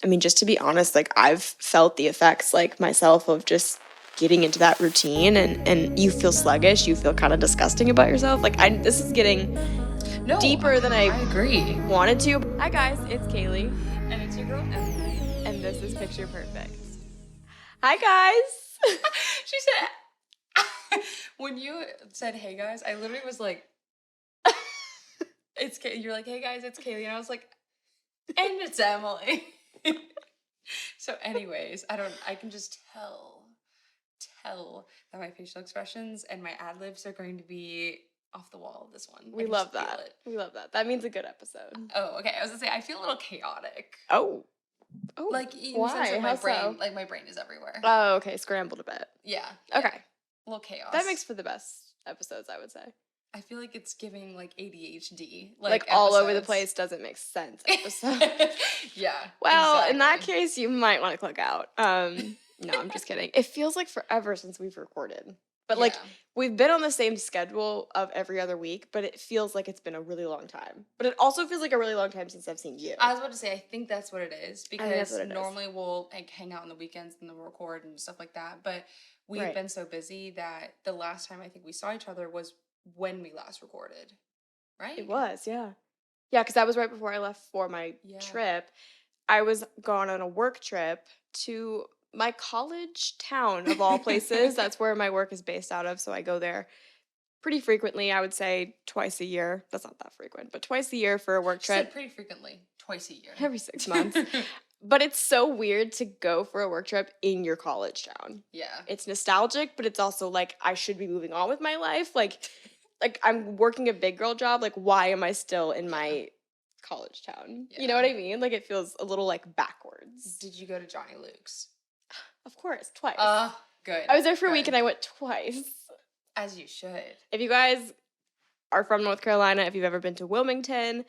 I mean, just to be honest, like I've felt the effects like myself of just getting into that routine and you feel sluggish, you feel kind of disgusting about yourself. Like this is getting deeper than I agree. wanted to. Hi guys, it's Kaylee. And it's your girl, Emily. And this is Picture Perfect. Hi guys. She said, when you said, hey guys, I literally was like, you're like, hey guys, it's Kaylee. And I was like, and it's Emily. So anyways, I can just tell that my facial expressions and my ad libs are going to be off the wall this one. We love that. We love that. That means a good episode. Oh, okay. I was gonna say I feel a little chaotic. Oh, like in why? the sense that my How brain, so? like my brain is everywhere. Oh, okay, scrambled a bit. Yeah. Okay. A little chaos. That makes for the best episodes, I would say. I feel like it's giving like ADHD, like all over the place doesn't make sense episode. Yeah. Well, exactly. In that case, you might want to click out. No, I'm just kidding. It feels like forever since we've recorded. But like we've been on the same schedule of every other week, but it feels like it's been a really long time. But it also feels like a really long time since I've seen you. I was about to say, I think that's what it is because it normally we'll like hang out on the weekends and then we'll record and stuff like that. But we've been so busy that the last time I think we saw each other was when we last recorded, right? It was, yeah. Yeah, because that was right before I left for my trip. I was gone on a work trip to my college town, of all places. That's where my work is based out of, so I go there pretty frequently. I would say twice a year. That's not that frequent, but twice a year for a work trip. Said pretty frequently, twice a year. Every 6 months. But it's so weird to go for a work trip in your college town. Yeah. It's nostalgic, but it's also like I should be moving on with my life. Like I'm working a big girl job. Like, why am I still in my college town? Yeah. You know what I mean? Like, it feels a little like backwards. Did you go to Johnny Luke's? Of course, twice. Good. I was there for a week and I went twice. As you should. If you guys are from North Carolina, if you've ever been to Wilmington,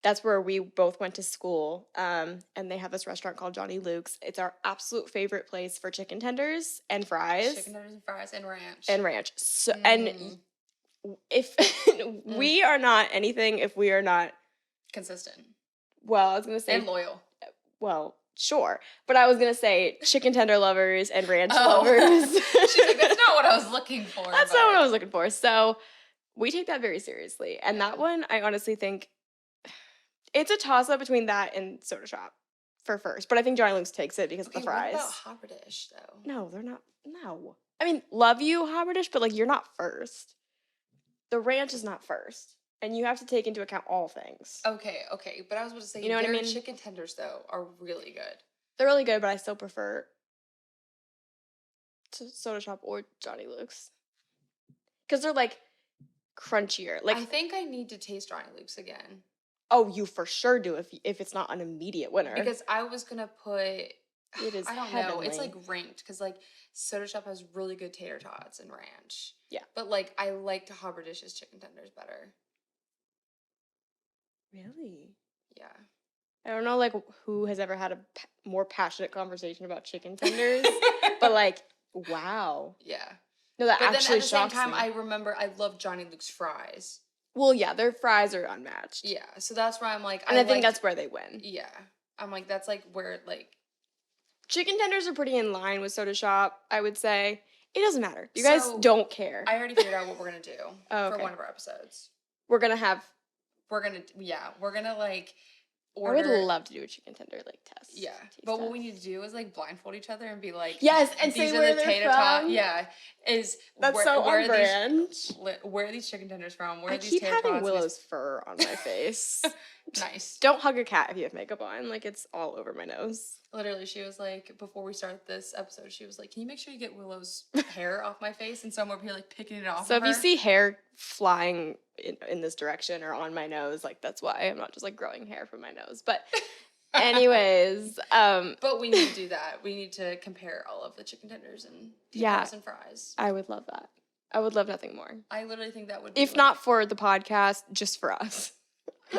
that's where we both went to school. And they have this restaurant called Johnny Luke's. It's our absolute favorite place for chicken tenders and fries. Chicken tenders and fries and ranch. And ranch. So, and if we are not anything, if we are not consistent. Well, I was going to say. And loyal. Well, sure. But I was going to say chicken tender lovers and ranch lovers. She's like, that's not what I was looking for. That's not what I was looking for. So we take that very seriously. And that one, I honestly think it's a toss-up between that and Soda Shop for first. But I think Johnny Luke's takes it because of the fries. What about Haberdish, though? No, they're not. No. I mean, love you, Haberdish, but like you're not first. The ranch is not first. And you have to take into account all things. Okay. But I was about to say, their chicken tenders, though, are really good. They're really good, but I still prefer Soda Shop or Johnny Luke's. Because they're, like, crunchier. Like I think I need to taste Johnny Luke's again. Oh, you for sure do if it's not an immediate winner. Because I was going to put... It is I don't heavenly. know. It's, like, ranked. Because, like, Soda Shop has really good tater tots and ranch. Yeah. But, like, I liked Haberdish's chicken tenders better. Really? Yeah. I don't know, like, who has ever had a more passionate conversation about chicken tenders, but, like, wow. Yeah. No, that actually shocks me. But then at the same time, I remember I love Johnny Luke's fries. Well, yeah, their fries are unmatched. Yeah, so that's where I'm like... And I think that's where they win. Yeah. I'm like, that's, like, where, like... Chicken tenders are pretty in line with Soda Shop, I would say. It doesn't matter. You guys don't care. I already figured out what we're going to do for one of our episodes. We're going to have... We're gonna like order. I would love to do a chicken tender like test. Yeah, but what we need to do is like blindfold each other and be like, yes, and say where they're from. Yeah, that's so on brand. Where are these chicken tenders from? I keep having Willow's fur on my face. Nice. Don't hug a cat if you have makeup on. Like it's all over my nose. Literally, she was like, before we start this episode, she was like, "Can you make sure you get Willow's hair off my face?" And so I'm over here like picking it off. So if you see hair flying in this direction or on my nose, like that's why I'm not just like growing hair from my nose. But anyways, but we need to do that. We need to compare all of the chicken tenders and and fries. I would love that. I would love nothing more. I literally think that would be if not for the podcast, just for us.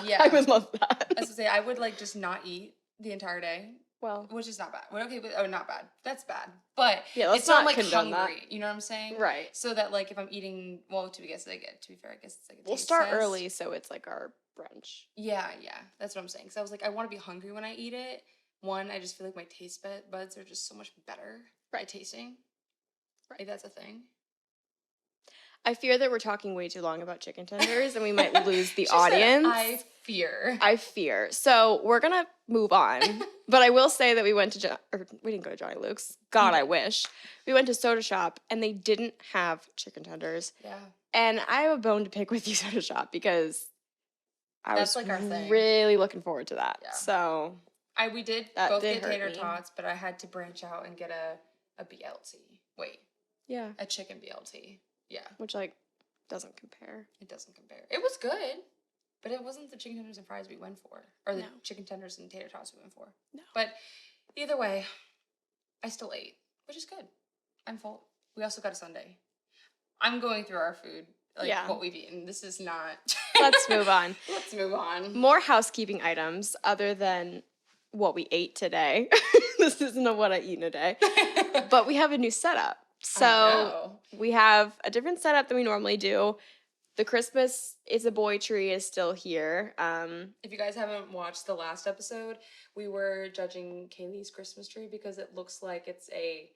Yeah, I would love that. I was gonna say I would like just not eat the entire day. Well, which is not bad. We're okay with not bad. That's bad. But yeah, it's not like hungry. That. You know what I'm saying? Right. So that like if I'm eating, well, to be fair, I guess it's like we'll start early, so it's like our brunch. Yeah, that's what I'm saying. Because I was like, I want to be hungry when I eat it, one, I just feel like my taste buds are just so much better at tasting. Right. Like, that's a thing. I fear that we're talking way too long about chicken tenders and we might lose the She said, audience. I fear. So we're going to move on. But I will say that we didn't go to Johnny Luke's. God, I wish. We went to Soda Shop and they didn't have chicken tenders. Yeah. And I have a bone to pick with you, Soda Shop, because That's like our thing. Really looking forward to that. Yeah. So we did both get tater tots, but I had to branch out and get a BLT. Wait. Yeah. A chicken BLT. Yeah. Which, like, doesn't compare. It doesn't compare. It was good, but it wasn't the chicken tenders and fries we went for. Or the chicken tenders and tater tots we went for. No. But either way, I still ate, which is good. I'm full. We also got a sundae. I'm going through our food, what we've eaten. This is not... Let's move on. Let's move on. More housekeeping items other than what we ate today. This isn't a what I eat in a day. But we have a new setup. So we have a different setup than we normally do. The Christmas is a boy tree is still here. If you guys haven't watched the last episode, we were judging Kaylee's Christmas tree because it looks like it's a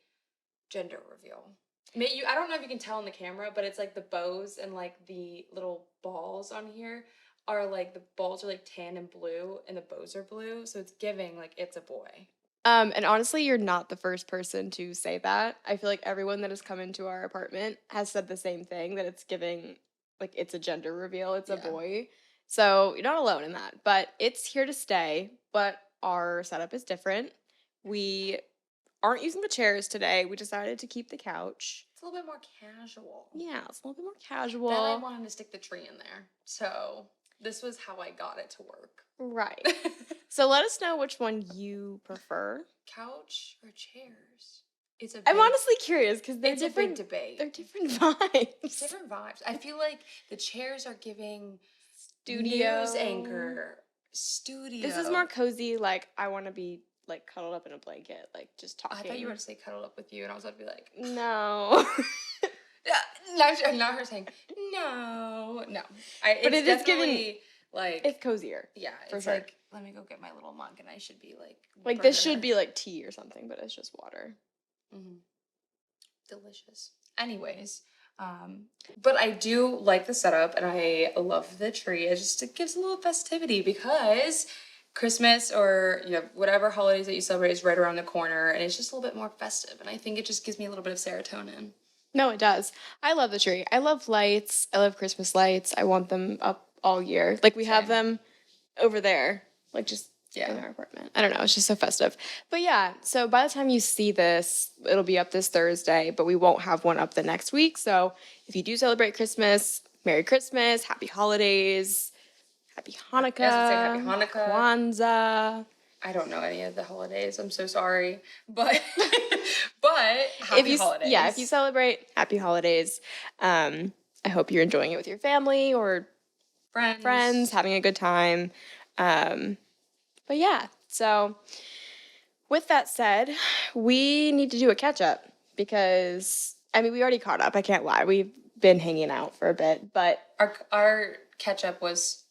gender reveal. I don't know if you can tell on the camera, but it's like the bows and like the little balls on here are like, the balls are like tan and blue and the bows are blue. So it's giving like it's a boy. And honestly, you're not the first person to say that. I feel like everyone that has come into our apartment has said the same thing, that it's giving, like, it's a gender reveal, it's a boy. So you're not alone in that. But it's here to stay, but our setup is different. We aren't using the chairs today. We decided to keep the couch. It's a little bit more casual. Yeah, it's a little bit more casual. Then I wanted to stick the tree in there. So this was how I got it to work. Right. So let us know which one you prefer. Couch or chairs? I'm honestly curious because they're different. It's a big debate. They're different vibes. Different vibes. I feel like the chairs are giving studio news anchor studio. This is more cozy. Like, I want to be like cuddled up in a blanket, like just talking. I thought you were going to say cuddled up with you, and I was about to be like, no. Not her saying no. But it is giving like it's cozier. Yeah, for it's sure. like, let me go get my little mug, and I should be like this should be like tea or something, but it's just water. Mm-hmm. Delicious. Anyways, but I do like the setup, and I love the tree. It gives a little festivity because Christmas or whatever holidays that you celebrate is right around the corner, and it's just a little bit more festive. And I think it just gives me a little bit of serotonin. No, it does. I love the tree. I love lights. I love Christmas lights. I want them up all year. Like, we have them over there, like, just in our apartment. I don't know. It's just so festive. But yeah, so by the time you see this, it'll be up this Thursday, but we won't have one up the next week. So if you do celebrate Christmas, Merry Christmas, Happy Holidays, Happy Hanukkah, Happy Hanukkah, Kwanzaa. I don't know any of the holidays. I'm so sorry, but happy holidays. Yeah, if you celebrate, Happy Holidays. I hope you're enjoying it with your family or friends, having a good time. But yeah, so with that said, we need to do a catch up because, I mean, we already caught up. I can't lie. We've been hanging out for a bit, but our catch up was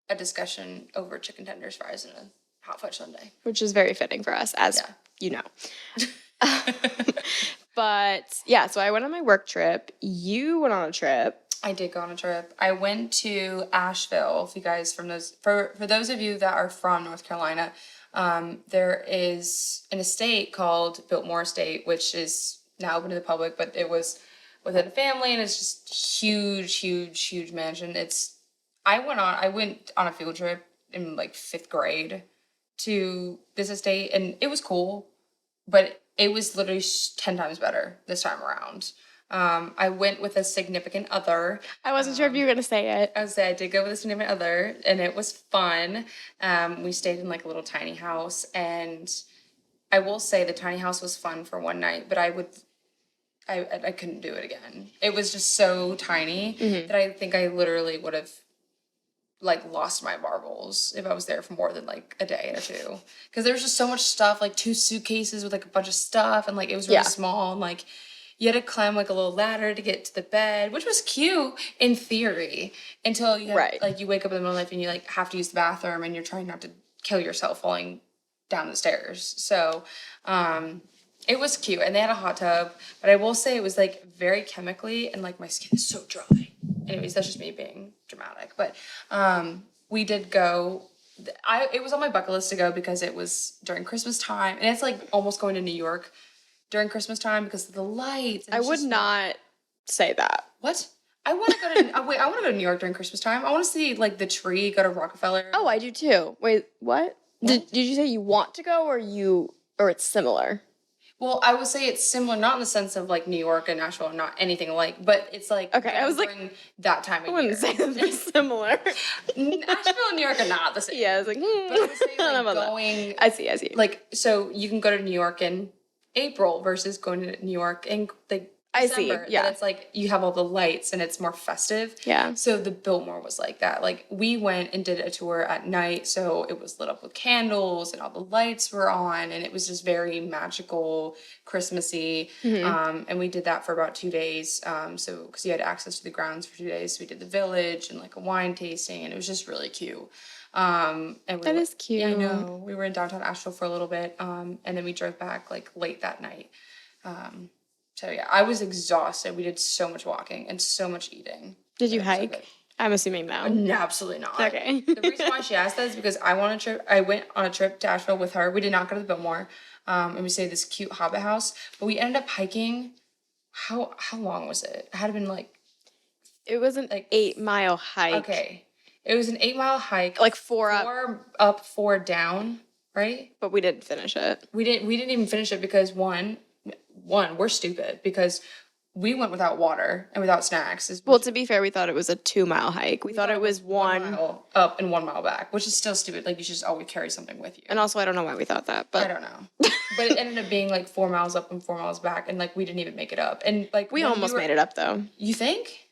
a discussion over chicken tenders, fries, and a hot fudge sundae, which is very fitting for us, as you know. But yeah, so I went on my work trip. You went on a trip. I did go on a trip. I went to Asheville. If you guys for those of you that are from North Carolina, there is an estate called Biltmore Estate, which is now open to the public, but it was within a family, and it's just huge mansion. I went on a field trip in like 5th grade to this estate, and it was cool, but it was literally 10 times better this time around. I went with a significant other. I wasn't sure if you were going to say it. I did go with a significant other, and it was fun. We stayed in like a little tiny house, and I will say the tiny house was fun for one night, but I couldn't do it again. It was just so tiny that I think I literally would have like lost my marbles if I was there for more than like a day or two. Because there was just so much stuff, like 2 suitcases with like a bunch of stuff, and like it was really small, and like you had to climb like a little ladder to get to the bed, which was cute in theory until you like you wake up in the middle of the night and you like have to use the bathroom and you're trying not to kill yourself falling down the stairs. So it was cute, and they had a hot tub, but I will say it was like very chemically, and like my skin is so dry. Anyways, that's just me being dramatic. But we did go. It was on my bucket list to go because it was during Christmas time, and it's like almost going to New York during Christmas time because of the lights. And I it's would just not say that. what? I want to go to wait. I want to go to New York during Christmas time. I want to see like the tree. Go to Rockefeller. Oh, I do too. Wait, what? Did you say you want to go, or it's similar? Well, I would say it's similar, not in the sense of like New York and Nashville, not anything alike, but it's like Okay, I was like, during that time of I year. wouldn't say that they're similar. Nashville and New York are not the same. Yeah, I was like, But I would say I don't know like about going. that. I see. Like, so you can go to New York in April versus going to New York in like I see, December. yeah. Then it's like you have all the lights and it's more festive. Yeah. So the Biltmore was like that. Like we went and did a tour at night, so it was lit up with candles and all the lights were on, and it was just very magical, Christmassy. And we did that for about 2 days. So because you had access to the grounds for 2 days, so we did the village and like a wine tasting, and it was just really cute. And That is cute. Yeah, I know. We were in downtown Asheville for a little bit, and then we drove back like late that night. So yeah, I was exhausted. We did so much walking and so much eating. Did you It was so hike? good. I'm assuming no. No, absolutely not. Okay. The reason why she asked that is because I went on a trip to Asheville with her. We did not go to the Biltmore, and we stayed at this cute Hobbit house. But we ended up hiking. How long was it? It had been like It was an like 8-mile hike. Okay, it was an 8-mile hike. Like four up. 4 up, 4 down. Right. But we didn't finish it. We didn't even finish it because one, we're stupid because we went without water and without snacks. Well, to be fair, we thought it was a 2-mile hike. We thought it was 1 one. mile up and 1 mile back, which is still stupid. Like you should just always carry something with you. And also, I don't know why we thought that, but I don't know. But it ended up being like 4 miles up and 4 miles back, and like we didn't even make it up. And like we almost made it up though. You think?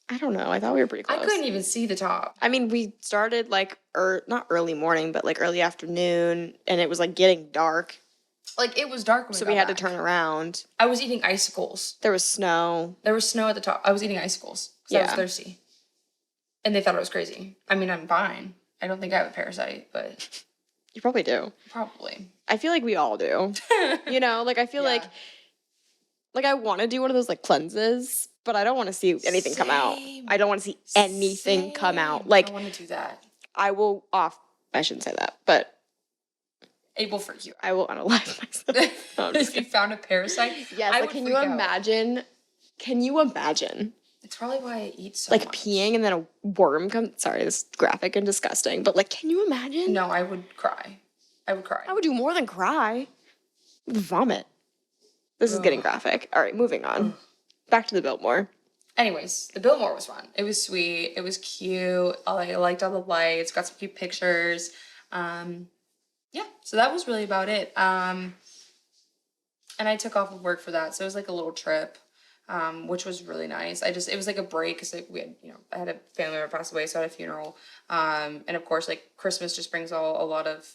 I don't know. I thought we were pretty close. I couldn't even see the top. I mean, we started like not early morning, but like early afternoon, and it was like getting dark. Like it was dark when so we had to turn around. I was eating icicles. There was snow. There was snow at the top. I was eating icicles because I was thirsty. And they thought it was crazy. I mean, I'm fine. I don't think I have a parasite, but you probably do. Probably. I feel like we all do. You know, like I feel like I want to do one of those like cleanses, but I don't want to see anything come out. I don't want to see anything come out. Like I want to do that. I will off. I shouldn't say that, but it will freak you out. I will unalive myself. No, if you found a parasite, yes. Like, can you imagine? Can you imagine? It's probably why I eat so like much. Peeing and then a worm comes. Sorry, this is graphic and disgusting, but like, can you imagine? No, I would cry. I would cry. I would do more than cry. I would vomit. This is getting graphic. All right, moving on. Back to the Biltmore. Anyways, the Biltmore was fun. It was sweet. It was cute. I liked all the lights. Got some cute pictures. Yeah, so that was really about it. And I took off of work for that, so it was like a little trip, which was really nice. It was like a break because we had, I had a family member pass away, so I had a funeral. And of course, like Christmas just brings a lot of,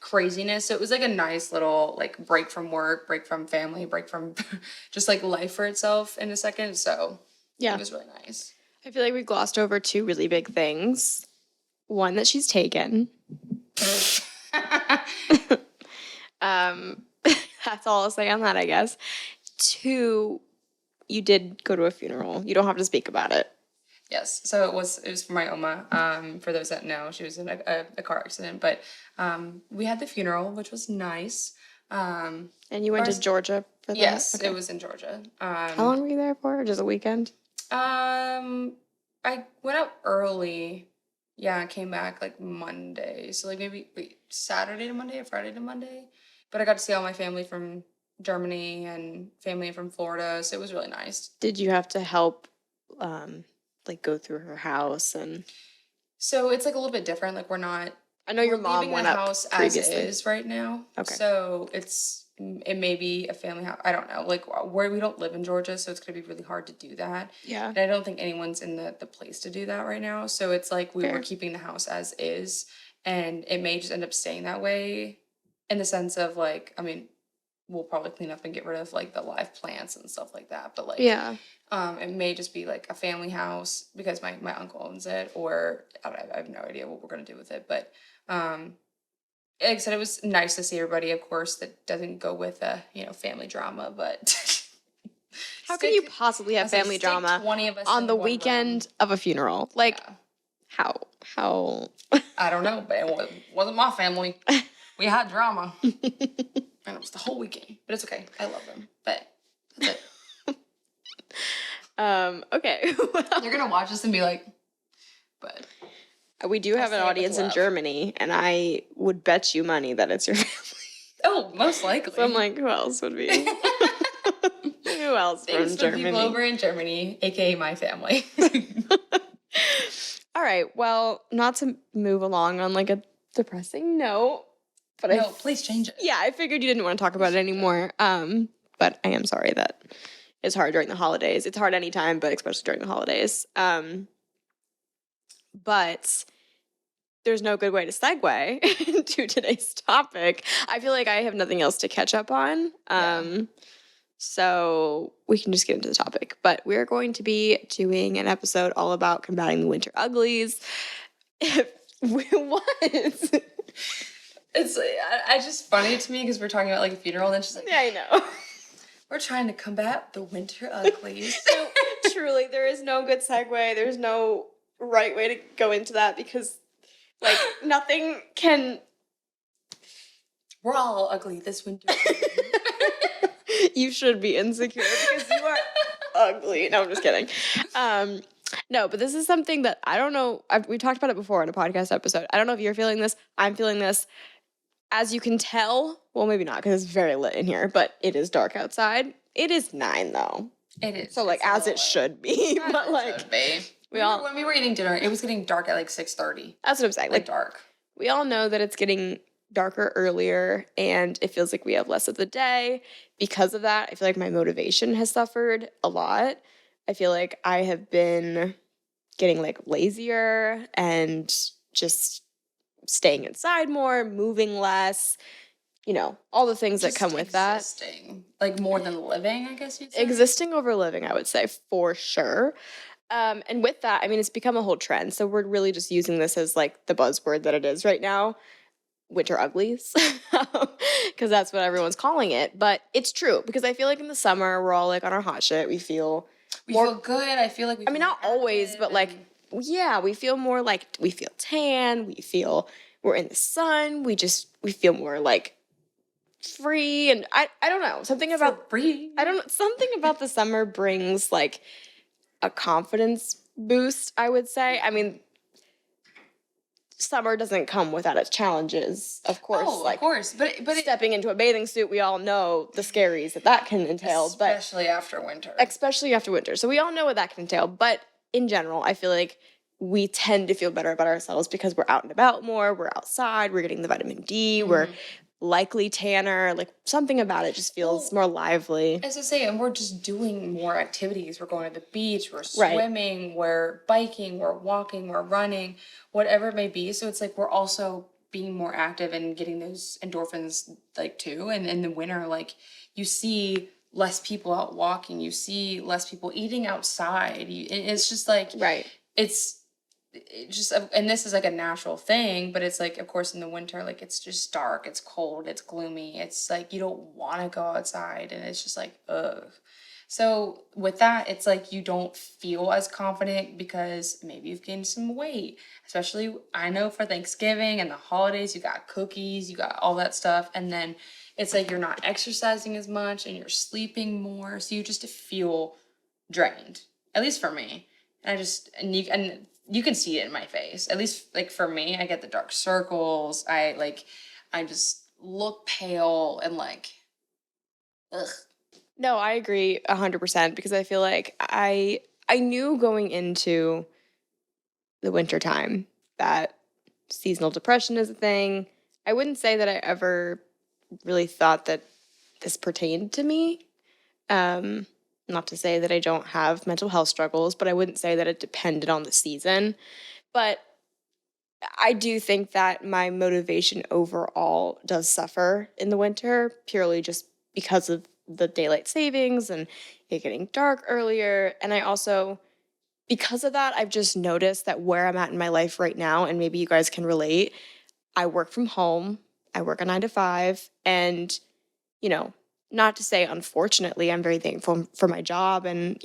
craziness. So it was like a nice little like break from work, break from family, break from just like life for itself in a second. So yeah, it was really nice. I feel like we glossed over 2 really big things. One, that she's taken. That's all I'll say on that, I guess. 2, you did go to a funeral. You don't have to speak about it. Yes, so it was for my Oma. For those that know, she was in a car accident, but we had the funeral, which was nice. And you went to Georgia for that? Yes, okay. It was in Georgia. How long were you there for? Just a weekend? I went out early. Yeah, I came back like Monday. So like maybe Saturday to Monday or Friday to Monday. But I got to see all my family from Germany and family from Florida, so it was really nice. Did you have to help like go through her house? And so it's like a little bit different. Like I know your mom went up house previously. as is right now. Okay. So it may be a family house. I don't know. Like where we don't live in Georgia, so it's gonna be really hard to do that. Yeah. And I don't think anyone's in the place to do that right now. So it's like we were keeping the house as is, and it may just end up staying that way, in the sense of like, I mean, we'll probably clean up and get rid of like the live plants and stuff like that. But like, it may just be like a family house because my uncle owns it, or I have no idea what we're gonna do with it. But like I said, it was nice to see everybody. Of course, that doesn't go with family drama, but How can you possibly have family drama 20 of us on in the one weekend room. of a funeral? Like, Yeah. how? I don't know, but it wasn't my family. We had drama, and it was the whole weekend. But it's okay. I love them. But that's it. Okay. They're gonna watch this and be like, but we do have an audience in Germany, and I would bet you money that it's your family. Oh, most likely. So I'm like, who else would be? Who else Thanks from for Germany? people over in Germany, aka my family. All right. Well, not to move along on like a depressing note, but no, please change it. Yeah, I figured you didn't want to talk about it anymore. But I am sorry that it's hard during the holidays. It's hard anytime, but especially during the holidays. But there's no good way to segue to today's topic. I feel like I have nothing else to catch up on. So we can just get into the topic. But we're going to be doing an episode all about combating the winter uglies. What? It's just funny to me because we're talking about like a funeral, and then she's like, Yeah, I know. We're trying to combat the winter uglies. So truly, there is no good segue. There's no right way to go into that because, like, nothing can. We're all ugly this winter. You should be insecure because you are ugly. No, I'm just kidding. No, but this is something that I don't know. We talked about it before in a podcast episode. I don't know if you're feeling this. I'm feeling this. As you can tell, well, maybe not because it's very lit in here, but it is dark outside. It is 9 though. It is. So like as it should be, but like when we were eating dinner, it was getting dark at like 6:30. That's what I'm saying. Like dark. We all know that it's getting darker earlier, and it feels like we have less of the day. Because of that, I feel like my motivation has suffered a lot. I feel like I have been getting like lazier and just staying inside more, moving less, all the things that come with that. Existing. Like more than living, I guess you'd say. Existing over living, I would say, for sure. And with that, I mean, it's become a whole trend. So we're really just using this as like the buzzword that it is right now, winter uglies, because that's what everyone's calling it. But it's true because I feel like in the summer, we're all like on our hot shit. We feel good. I feel like not always, but like, yeah, we feel more like we feel tan. We feel we're in the sun. We feel more like free. And I don't know. Something about free. I don't know. Something about the summer brings like a confidence boost, I would say. I mean, summer doesn't come without its challenges, of course. Oh, of course. But stepping into a bathing suit, we all know the scaries that can entail. Especially after winter. Especially after winter. So we all know what that can entail. But in general, I feel like we tend to feel better about ourselves because we're out and about more. We're outside. We're getting the vitamin D. Mm-hmm. We're likely tanner. Like something about it just feels more lively. As I say, and we're just doing more activities. We're going to the beach. We're swimming. Right. We're biking. We're walking. We're running. Whatever it may be. So it's like we're also being more active and getting those endorphins like too. And in the winter, like you see less people out walking. You see less people eating outside. It's just like It's just, and this is like a natural thing, but it's like, of course, in the winter, like it's just dark, it's cold, it's gloomy. It's like you don't want to go outside, and it's just like ugh. So with that, it's like you don't feel as confident because maybe you've gained some weight. Especially, I know for Thanksgiving and the holidays, you got cookies, you got all that stuff, and then it's like you're not exercising as much and you're sleeping more, so you just feel drained. At least for me, and you can see it in my face. At least like for me, I get the dark circles. I just look pale and like ugh. No, I agree 100% because I feel like I knew going into the winter time that seasonal depression is a thing. I wouldn't say that I ever really thought that this pertained to me. Not to say that I don't have mental health struggles, but I wouldn't say that it depended on the season. But I do think that my motivation overall does suffer in the winter purely just because of the daylight savings and it getting dark earlier. And I also, because of that, I've just noticed that where I'm at in my life right now, and maybe you guys can relate, I work from home. I work a 9 to 5, and, you know, not to say unfortunately, I'm very thankful for my job, and,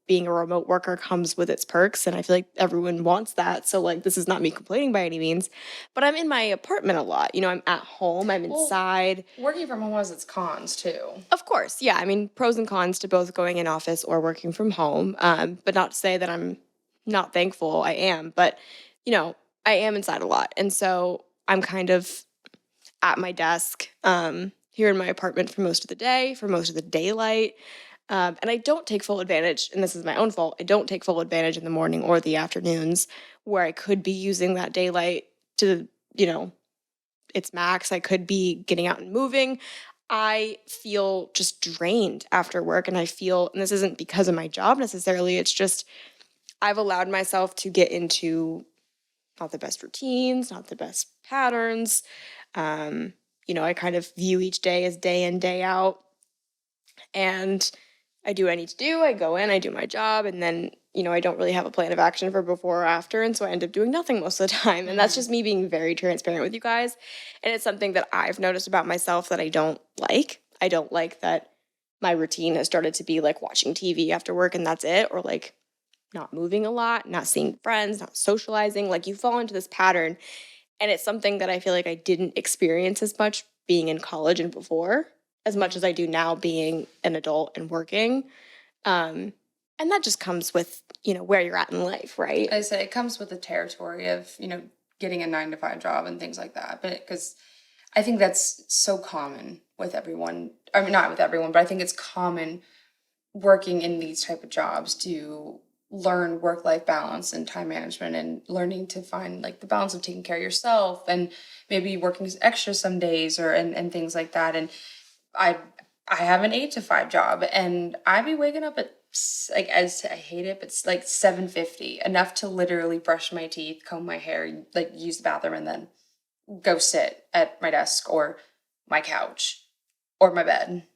being a remote worker comes with its perks, and I feel like everyone wants that. So, like, this is not me complaining by any means, but I'm in my apartment a lot. I'm at home, I'm Well, inside. working from home has its cons too. Of course, yeah. I mean, pros and cons to both going in office or working from home. But not to say that I'm not thankful. I am, but you know, I am inside a lot, and so I'm kind of at my desk here in my apartment for most of the day, for most of the daylight. And I don't take full advantage, and this is my own fault. I don't take full advantage in the morning or the afternoons where I could be using that daylight to, its max. I could be getting out and moving. I feel just drained after work, and and this isn't because of my job necessarily, it's just I've allowed myself to get into not the best routines, not the best patterns. Um, I kind of view each day as day in, day out, and I do what I need to do. I go in, I do my job, and then, I don't really have a plan of action for before or after. And so I end up doing nothing most of the time. And that's just me being very transparent with you guys. And it's something that I've noticed about myself that I don't like. I don't like that my routine has started to be like watching TV after work and that's it, or like not moving a lot, not seeing friends, not socializing. Like you fall into this pattern. And it's something that I feel like I didn't experience as much being in college and before, as much as I do now being an adult and working. And that just comes with, where you're at in life, right? I say it comes with the territory of, getting a 9 to 5 job and things like that. But because I think that's so common with everyone. I mean, not with everyone, but I think it's common working in these type of jobs to learn work-life balance and time management and learning to find like the balance of taking care of yourself and maybe working extra some days or and things like that. And I I have an 8 to 5 job and I be waking up at like as I hate it, but it's like 7:50, enough to literally brush my teeth, comb my hair, like use the bathroom, and then go sit at my desk or my couch or my bed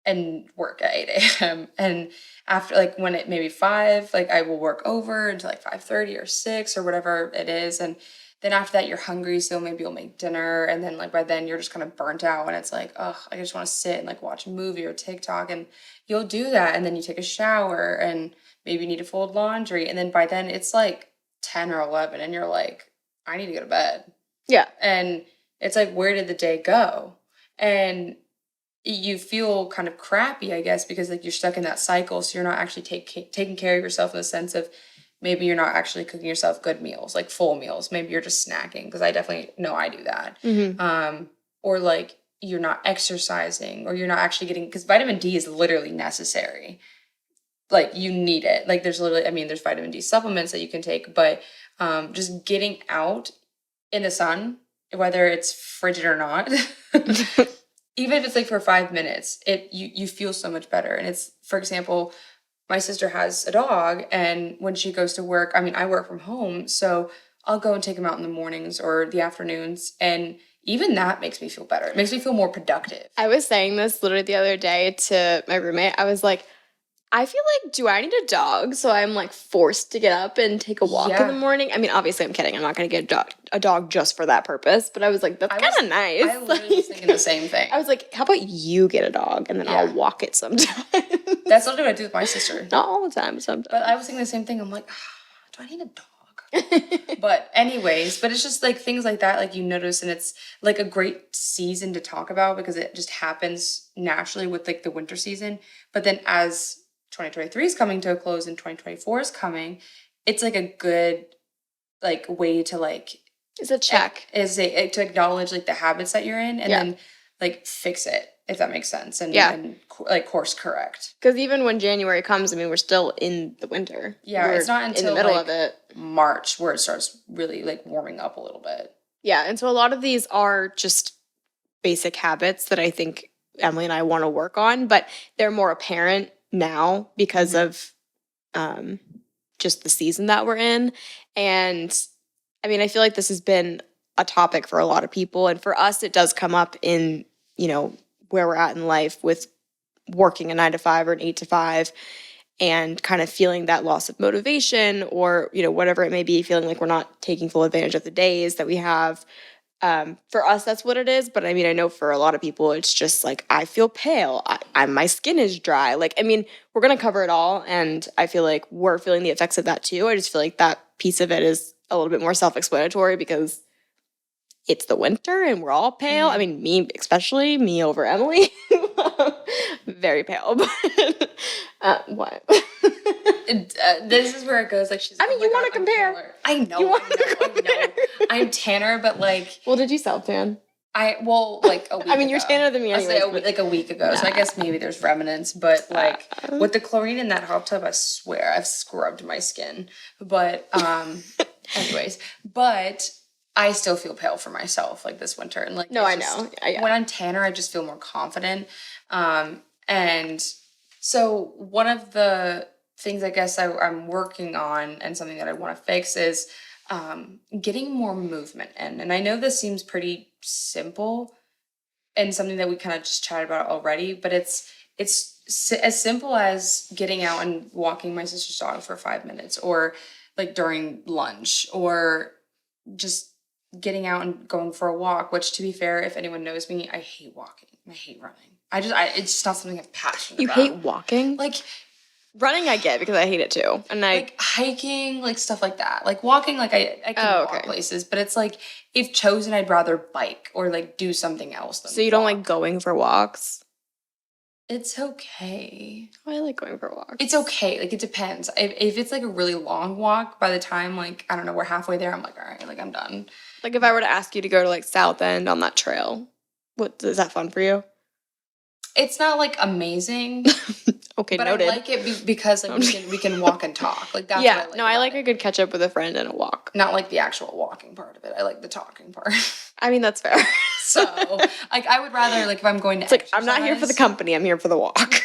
and work at 8 a.m. And after like when it maybe 5, like I will work over until like 5:30 or 6 or whatever it is. And then after that you're hungry, so maybe you'll make dinner, and then like by then you're just kind of burnt out and it's like, oh, I just want to sit and like watch a movie or TikTok, and you'll do that, and then you take a shower and maybe you need to fold laundry, and then by then it's like 10 or 11 and you're like, I need to go to bed. Yeah. And it's like, where did the day go? And you feel kind of crappy, I guess, because like you're stuck in that cycle. So you're not actually taking care of yourself in the sense of maybe you're not actually cooking yourself good meals, like full meals. Maybe you're just snacking, because I definitely know I do that. Or like you're not exercising, or you're not actually getting, because vitamin D is literally necessary. Like you need it. Like there's literally, I mean, there's vitamin D supplements that you can take, but just getting out in the sun, whether it's frigid or not, even if it's like for 5 minutes, you feel so much better. And it's, for example, my sister has a dog, and when she goes to work, I mean, I work from home, so I'll go and take him out in the mornings or the afternoons, and even that makes me feel better. It makes me feel more productive. I was saying this literally the other day to my roommate. I was like, I feel like, do I need a dog? So I'm like forced to get up and take a walk in the morning. I mean, obviously I'm kidding. I'm not going to get a dog just for that purpose. But I was like, that's kind of nice. I literally was thinking the same thing. I was like, how about you get a dog and then I'll walk it sometime. That's literally what I do with my sister. Not all the time, sometimes. But I was thinking the same thing. I'm like, do I need a dog? But anyways, but it's just like things like that, like you notice, and it's like a great season to talk about because it just happens naturally with like the winter season. But then as 2023 is coming to a close and 2024 is coming, it's like a good like way to like, it's a check, to acknowledge like the habits that you're in, and then like fix it, if that makes sense, and like course correct. Because even when January comes, I mean, we're still in the winter. Yeah, it's not until in the middle like of it, March, where it starts really like warming up a little bit. Yeah, and so a lot of these are just basic habits that I think Emily and I want to work on, but they're more apparent now because of just the season that we're in. And I mean, I feel like this has been a topic for a lot of people, and for us it does come up in, where we're at in life with working a 9 to 5 or an 8 to 5 and kind of feeling that loss of motivation, or whatever it may be, feeling like we're not taking full advantage of the days that we have. For us, that's what it is. But I mean, I know for a lot of people, it's just like, I feel pale. My skin is dry. Like, I mean, we're going to cover it all. And I feel like we're feeling the effects of that too. I just feel like that piece of it is a little bit more self-explanatory because it's the winter and we're all pale. I mean, me, especially me over Emily, very pale. But what? This is where it goes. Like she's. I mean, oh my you God, want to I'm compare. paler. I know. You I wanna know. I'm tanner, but like Well, did you self tan? like a week I mean, you're ago. tanner than me I'll say anyways. like a week ago. So I guess maybe there's remnants, but like with the chlorine in that hot tub, I swear I've scrubbed my skin. But anyways, but I still feel pale for myself like this winter, and like No, I know. Yeah. when I'm tanner, I just feel more confident. And so one of the things I guess I'm working on and something that I want to fix is getting more movement in. And I know this seems pretty simple and something that we kind of just chatted about already, but it's as simple as getting out and walking my sister's dog for 5 minutes, or like during lunch, or just getting out and going for a walk. Which, to be fair, if anyone knows me, I hate walking. I hate running. It's just not something I'm passionate about. You hate walking? Like running, I get because I hate it too. And like hiking, like stuff like that. Like walking, like I can walk places, but it's like if chosen, I'd rather bike or like do something else than so you don't like going for walks? It's okay. Oh, I like going for walks. It's okay. Like it depends. If it's like a really long walk, by the time like I don't know, we're halfway there, I'm like, all right, like I'm done. Like if I were to ask you to go to like South End on that trail, what is that fun for you? It's not like amazing. Okay, but noted. I like it because like we can walk and talk. Like that's yeah. what I like. No, I like a good catch up with a friend and a walk. Not like the actual walking part of it. I like the talking part. I mean, that's fair. So like I would rather like if I'm going to it's like I'm not here for the company. I'm here for the walk.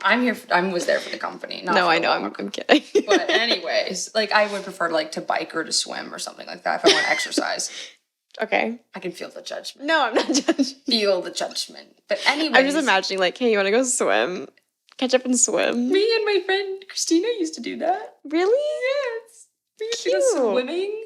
I was there for the company. Not no, for I the know. walk. I'm kidding. But anyways, like I would prefer like to bike or to swim or something like that if I want to exercise. Okay. I can feel the judgment. No, I'm not judging. Feel the judgment. But anyways, I'm just imagining like, hey, you want to go swim? Catch up and swim. Me and my friend Christina used to do that. Really? Yes. We used to go swimming.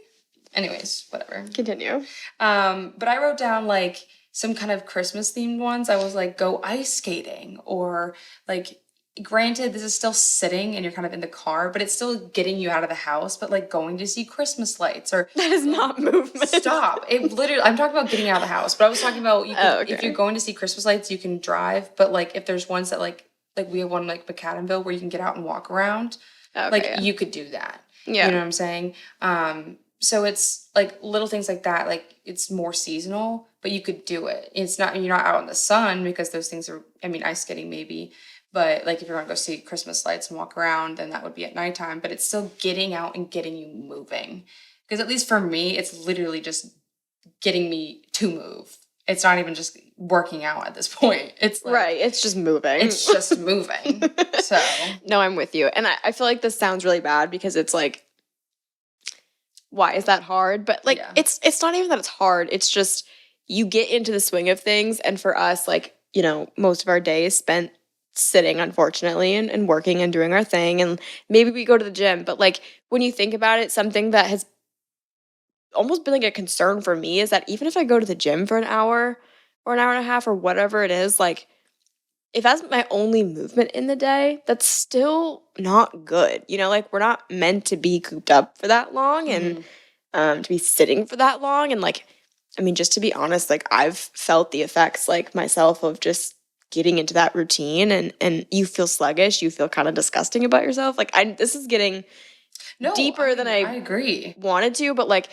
Anyways, whatever. Continue. But I wrote down like some kind of Christmas themed ones. I was like, go ice skating, or like, granted, this is still sitting and you're kind of in the car, but it's still getting you out of the house, but like going to see Christmas lights, or that is not movement. Stop. It literally, I'm talking about getting out of the house, but I was talking about if you're going to see Christmas lights, you can drive, but like if there's ones that like we have one like McAdamville where you can get out and walk around, you could do that. Yeah. You know what I'm saying? So it's like little things like that. Like it's more seasonal, but you could do it. It's not, you're not out in the sun because those things are, I mean, ice skating maybe, but like if you want to go see Christmas lights and walk around, then that would be at nighttime, but it's still getting out and getting you moving. Because at least for me, it's literally just getting me to move. It's not even just working out at this point. It's like, right. It's just moving. It's just moving. So no, I'm with you. And I feel like this sounds really bad because it's like, why is that hard? But like, it's not even that it's hard. It's just you get into the swing of things. And for us, like, you know, most of our day is spent sitting, unfortunately, and working and doing our thing. And maybe we go to the gym. But like, when you think about it, something that has almost been like a concern for me is that even if I go to the gym for an hour or an hour and a half or whatever it is, like, if that's my only movement in the day, that's still not good. You know, like we're not meant to be cooped up for that long and to be sitting for that long. And like, I mean, just to be honest, like I've felt the effects like myself of just getting into that routine and you feel sluggish, you feel kind of disgusting about yourself. Like this is getting deeper than I agree wanted to, but like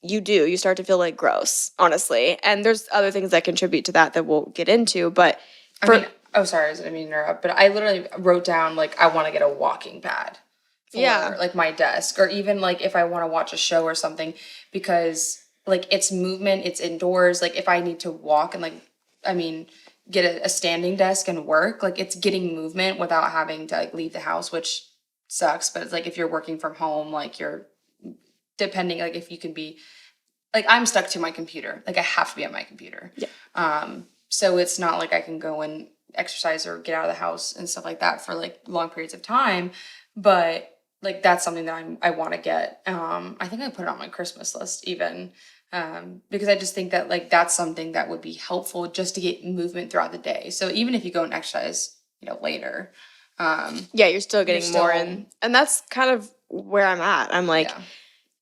you start to feel like gross, honestly. And there's other things that contribute to that we'll get into, but sorry, I didn't mean to interrupt, but I literally wrote down, like, I want to get a walking pad for, like, my desk, or even, like, if I want to watch a show or something, because, like, it's movement, it's indoors, like, if I need to walk and, like, I mean, get a standing desk and work, like, it's getting movement without having to, like, leave the house, which sucks, but it's, like, if you're working from home, like, you're, depending, like, if you can be, like, I'm stuck to my computer, like, I have to be at my computer. Yeah. So it's not like I can go and exercise or get out of the house and stuff like that for like long periods of time, but like that's something that I want to get. I think I put it on my Christmas list even, Because I just think that like that's something that would be helpful just to get movement throughout the day. So even if you go and exercise, later, Yeah, you're still you're getting more still in. And that's kind of where I'm at. I'm like, yeah.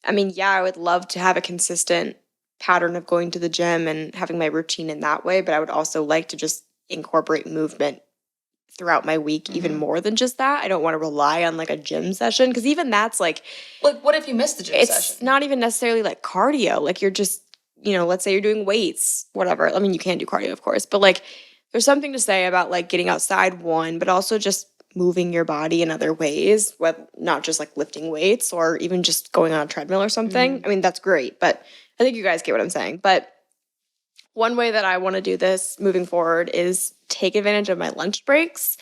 I mean, yeah, I would love to have a consistent pattern of going to the gym and having my routine in that way, but I would also like to just incorporate movement throughout my week even more than just that. I don't want to rely on like a gym session because even that's like what if you miss the gym it's session? not even necessarily like cardio. Like you're just, let's say you're doing weights, whatever. I mean, you can do cardio, of course, but like there's something to say about like getting outside one, but also just moving your body in other ways, not just like lifting weights or even just going on a treadmill or something. I mean, that's great, but I think you guys get what I'm saying. But one way that I want to do this moving forward is take advantage of my lunch breaks.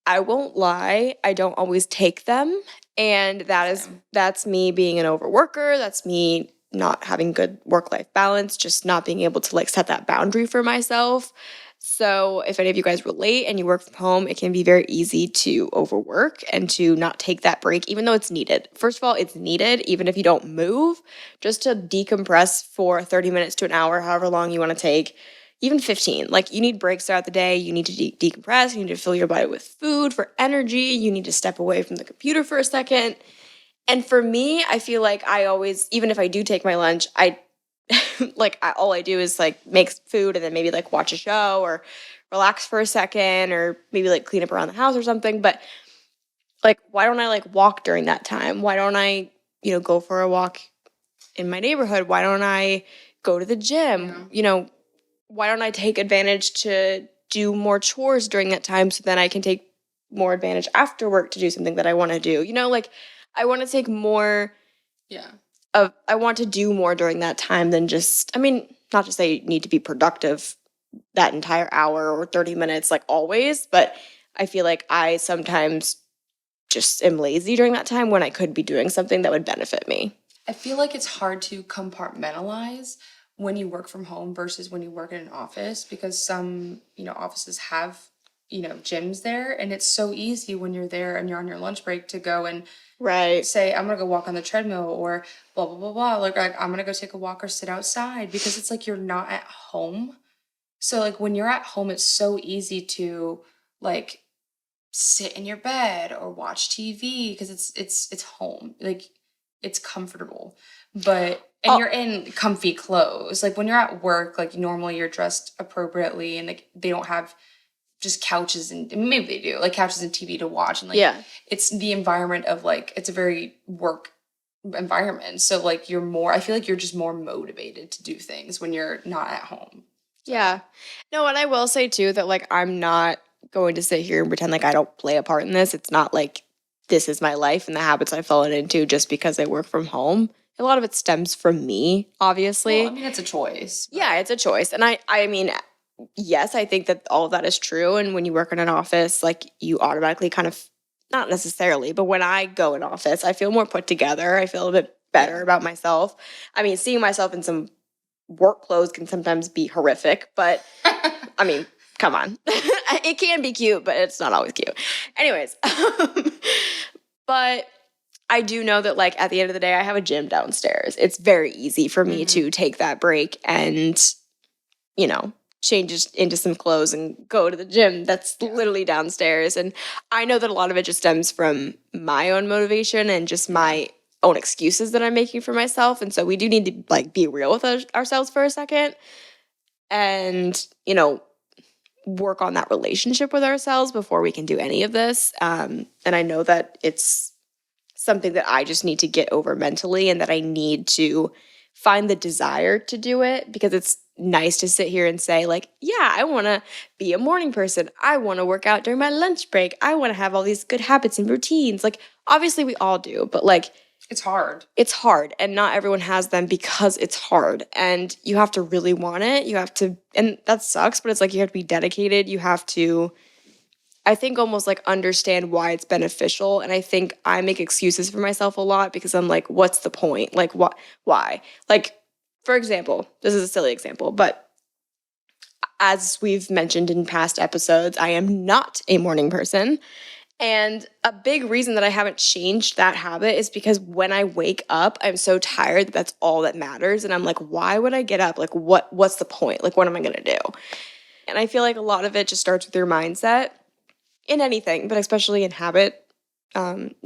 I won't lie, I don't always take them. And that's me being an overworker. That's me not having good work-life balance, just not being able to like set that boundary for myself. So if any of you guys relate and you work from home, it can be very easy to overwork and to not take that break, even though it's needed. First of all, it's needed, even if you don't move, just to decompress for 30 minutes to an hour, however long you want to take, even 15. Like you need breaks throughout the day. You need to decompress. You need to fill your body with food for energy. You need to step away from the computer for a second. And for me, I feel like I always, even if I do take my lunch, all I do is like make food and then maybe like watch a show or relax for a second or maybe like clean up around the house or something. But like, why don't I like walk during that time? Why don't I, go for a walk in my neighborhood? Why don't I go to the gym? Why don't I take advantage to do more chores during that time so then I can take more advantage after work to do something that I want to do? Like I want to take more I want to do more during that time than just, I mean, not to say you need to be productive that entire hour or 30 minutes like always, but I feel like I sometimes just am lazy during that time when I could be doing something that would benefit me. I feel like it's hard to compartmentalize when you work from home versus when you work in an office because some, offices have, gyms there and it's so easy when you're there and you're on your lunch break to go and say, I'm gonna go walk on the treadmill or blah, blah, blah, blah. Like I'm gonna go take a walk or sit outside because it's like you're not at home. So like when you're at home, it's so easy to like sit in your bed or watch TV because it's home. Like it's comfortable. But and you're in comfy clothes. Like when you're at work, like normally you're dressed appropriately and like they don't have just couches and maybe they do, like couches and TV to watch and like it's the environment of like it's a very work environment. So like I feel like you're just more motivated to do things when you're not at home. So. Yeah. No, and I will say too that like I'm not going to sit here and pretend like I don't play a part in this. It's not like this is my life and the habits I've fallen into just because I work from home. A lot of it stems from me, obviously. Well, I mean, it's a choice. But... Yeah, it's a choice. And I mean, yes, I think that all of that is true. And when you work in an office, like you automatically kind of, not necessarily, but when I go in office, I feel more put together. I feel a bit better about myself. I mean, seeing myself in some work clothes can sometimes be horrific, but I mean, come on. It can be cute, but it's not always cute. Anyways, but I do know that like at the end of the day, I have a gym downstairs. It's very easy for me to take that break and, change into some clothes and go to the gym. That's literally downstairs. And I know that a lot of it just stems from my own motivation and just my own excuses that I'm making for myself. And so we do need to like be real with ourselves for a second and, work on that relationship with ourselves before we can do any of this. And I know that it's something that I just need to get over mentally and that I need to find the desire to do it because it's nice to sit here and say like, yeah, I want to be a morning person. I want to work out during my lunch break. I want to have all these good habits and routines. Like obviously we all do, but like it's hard. It's hard and not everyone has them because it's hard and you have to really want it. You have to, and that sucks, but it's like you have to be dedicated. You have to, I think, almost like understand why it's beneficial. And I think I make excuses for myself a lot because I'm like, what's the point? Like, what, why? Like, for example, this is a silly example, but as we've mentioned in past episodes, I am not a morning person. And a big reason that I haven't changed that habit is because when I wake up, I'm so tired that that's all that matters. And I'm like, why would I get up? Like, what's the point? Like, what am I going to do? And I feel like a lot of it just starts with your mindset in anything, but especially in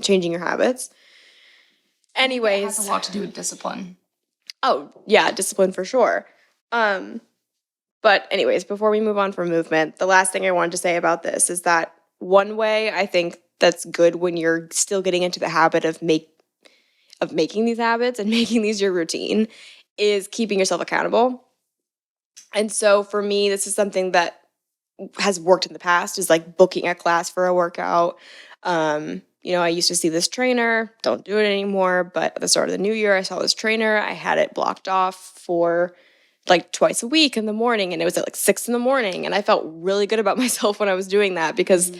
changing your habits. Anyways. It has a Anyways, lot to do with discipline. oh, yeah, discipline for sure. But anyways, before we move on from movement, the last thing I wanted to say about this is that one way I think that's good when you're still getting into the habit of making these habits and making these your routine is keeping yourself accountable. And so for me, this is something that has worked in the past, is like booking a class for a workout. I used to see this trainer, don't do it anymore, but at the start of the new year, I saw this trainer. I had it blocked off for like twice a week in the morning, and it was at like 6 in the morning. And I felt really good about myself when I was doing that because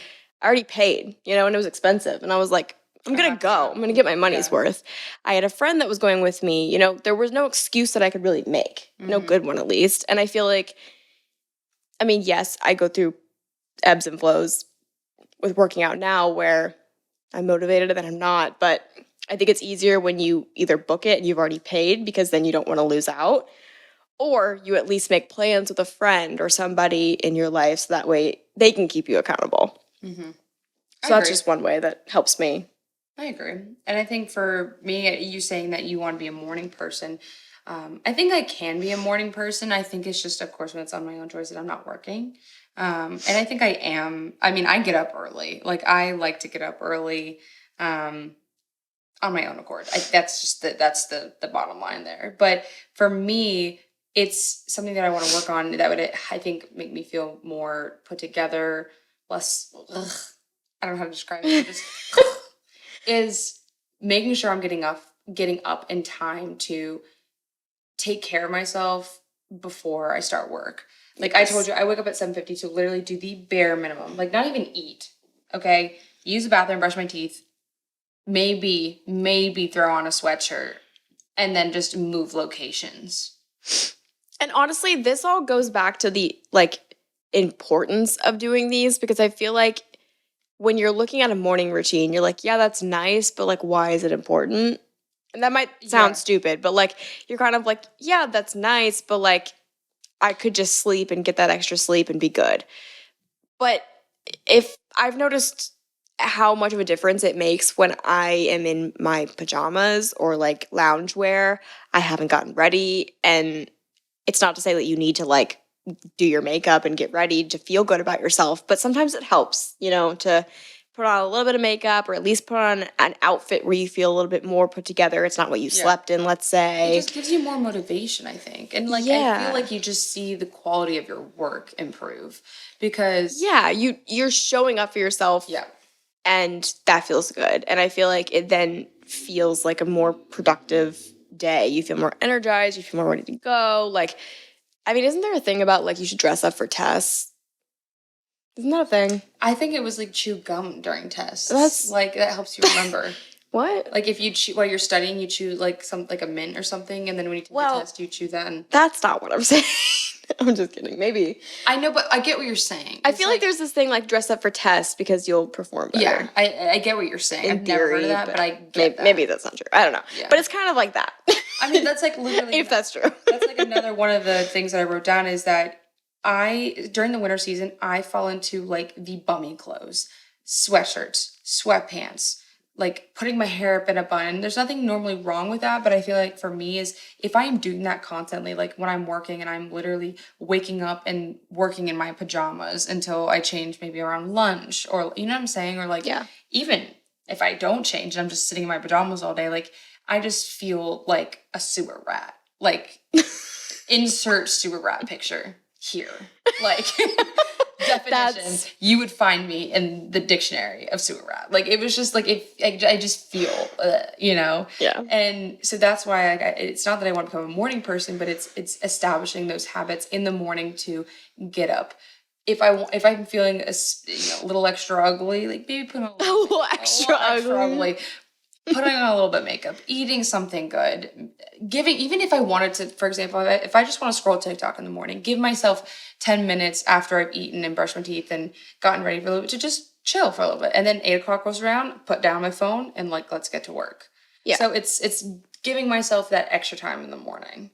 I already paid, and it was expensive. And I was like, I'm going to go. I'm going to get my money's worth. I had a friend that was going with me. There was no excuse that I could really make, no good one at least. And I feel like, yes, I go through ebbs and flows with working out now where I'm motivated and then I'm not. But I think it's easier when you either book it and you've already paid because then you don't want to lose out, or you at least make plans with a friend or somebody in your life so that way they can keep you accountable. Mm-hmm. So that's just one way that helps me. I agree. And I think for me, you saying that you want to be a morning person, I think I can be a morning person. I think it's just, of course, when it's on my own choice that I'm not working. And I think I am. I get up early. Like, I like to get up early on my own accord. That's just that's the bottom line there. But for me, it's something that I want to work on that would, I think, make me feel more put together, less, I don't know how to describe it, just is making sure I'm getting up in time to take care of myself before I start work. Like, I told you, I wake up at 7:50 to literally do the bare minimum. Like, not even eat, okay? Use the bathroom, brush my teeth, maybe throw on a sweatshirt, and then just move locations. And honestly, this all goes back to the, importance of doing these, because I feel like when you're looking at a morning routine, you're like, yeah, that's nice, but, why is it important? And that might sound stupid, but, you're kind of like, yeah, that's nice, but, I could just sleep and get that extra sleep and be good. But if I've noticed how much of a difference it makes when I am in my pajamas or, loungewear, I haven't gotten ready, and it's not to say that you need to, do your makeup and get ready to feel good about yourself, but sometimes it helps, to put on a little bit of makeup or at least put on an outfit where you feel a little bit more put together. It's not what you slept in, let's say. It just gives you more motivation, I think. And, I feel like you just see the quality of your work improve because... Yeah, you're showing up for yourself. Yeah. And that feels good. And I feel like it then feels like a more productive day. You feel more energized. You feel more ready to go. Isn't there a thing about, you should dress up for tests? Isn't that a thing? I think it was, chew gum during tests. That helps you remember. What? If you chew, while you're studying, you chew, a mint or something, and then when you take the test, you chew that. And... That's not what I'm saying. I'm just kidding. Maybe. I know, but I get what you're saying. I feel like there's this thing dress up for tests because you'll perform better. Yeah, I get what you're saying. I've never heard of that, but I get that. Maybe that's not true. I don't know. Yeah. But it's kind of like that. That's literally... if that's true. That's another one of the things that I wrote down is that during the winter season, I fall into the bummy clothes, sweatshirts, sweatpants, putting my hair up in a bun. There's nothing normally wrong with that, but I feel like for me is if I am doing that constantly, when I'm working and I'm literally waking up and working in my pajamas until I change maybe around lunch, or you know what I'm saying? Or even if I don't change and I'm just sitting in my pajamas all day, I just feel like a sewer rat. Insert sewer rat picture here. Definition, you would find me in the dictionary of sewer rat. It was just if I just feel, Yeah. And so that's why it's not that I want to become a morning person, but it's establishing those habits in the morning to get up. If I'm feeling a little extra ugly, maybe put on a little extra ugly. Putting on a little bit of makeup, eating something good, even if I wanted to, for example, if I just want to scroll TikTok in the morning, give myself 10 minutes after I've eaten and brushed my teeth and gotten ready for a little bit to just chill for a little bit. And then 8 o'clock rolls around, put down my phone and like, let's get to work. Yeah. So it's giving myself that extra time in the morning.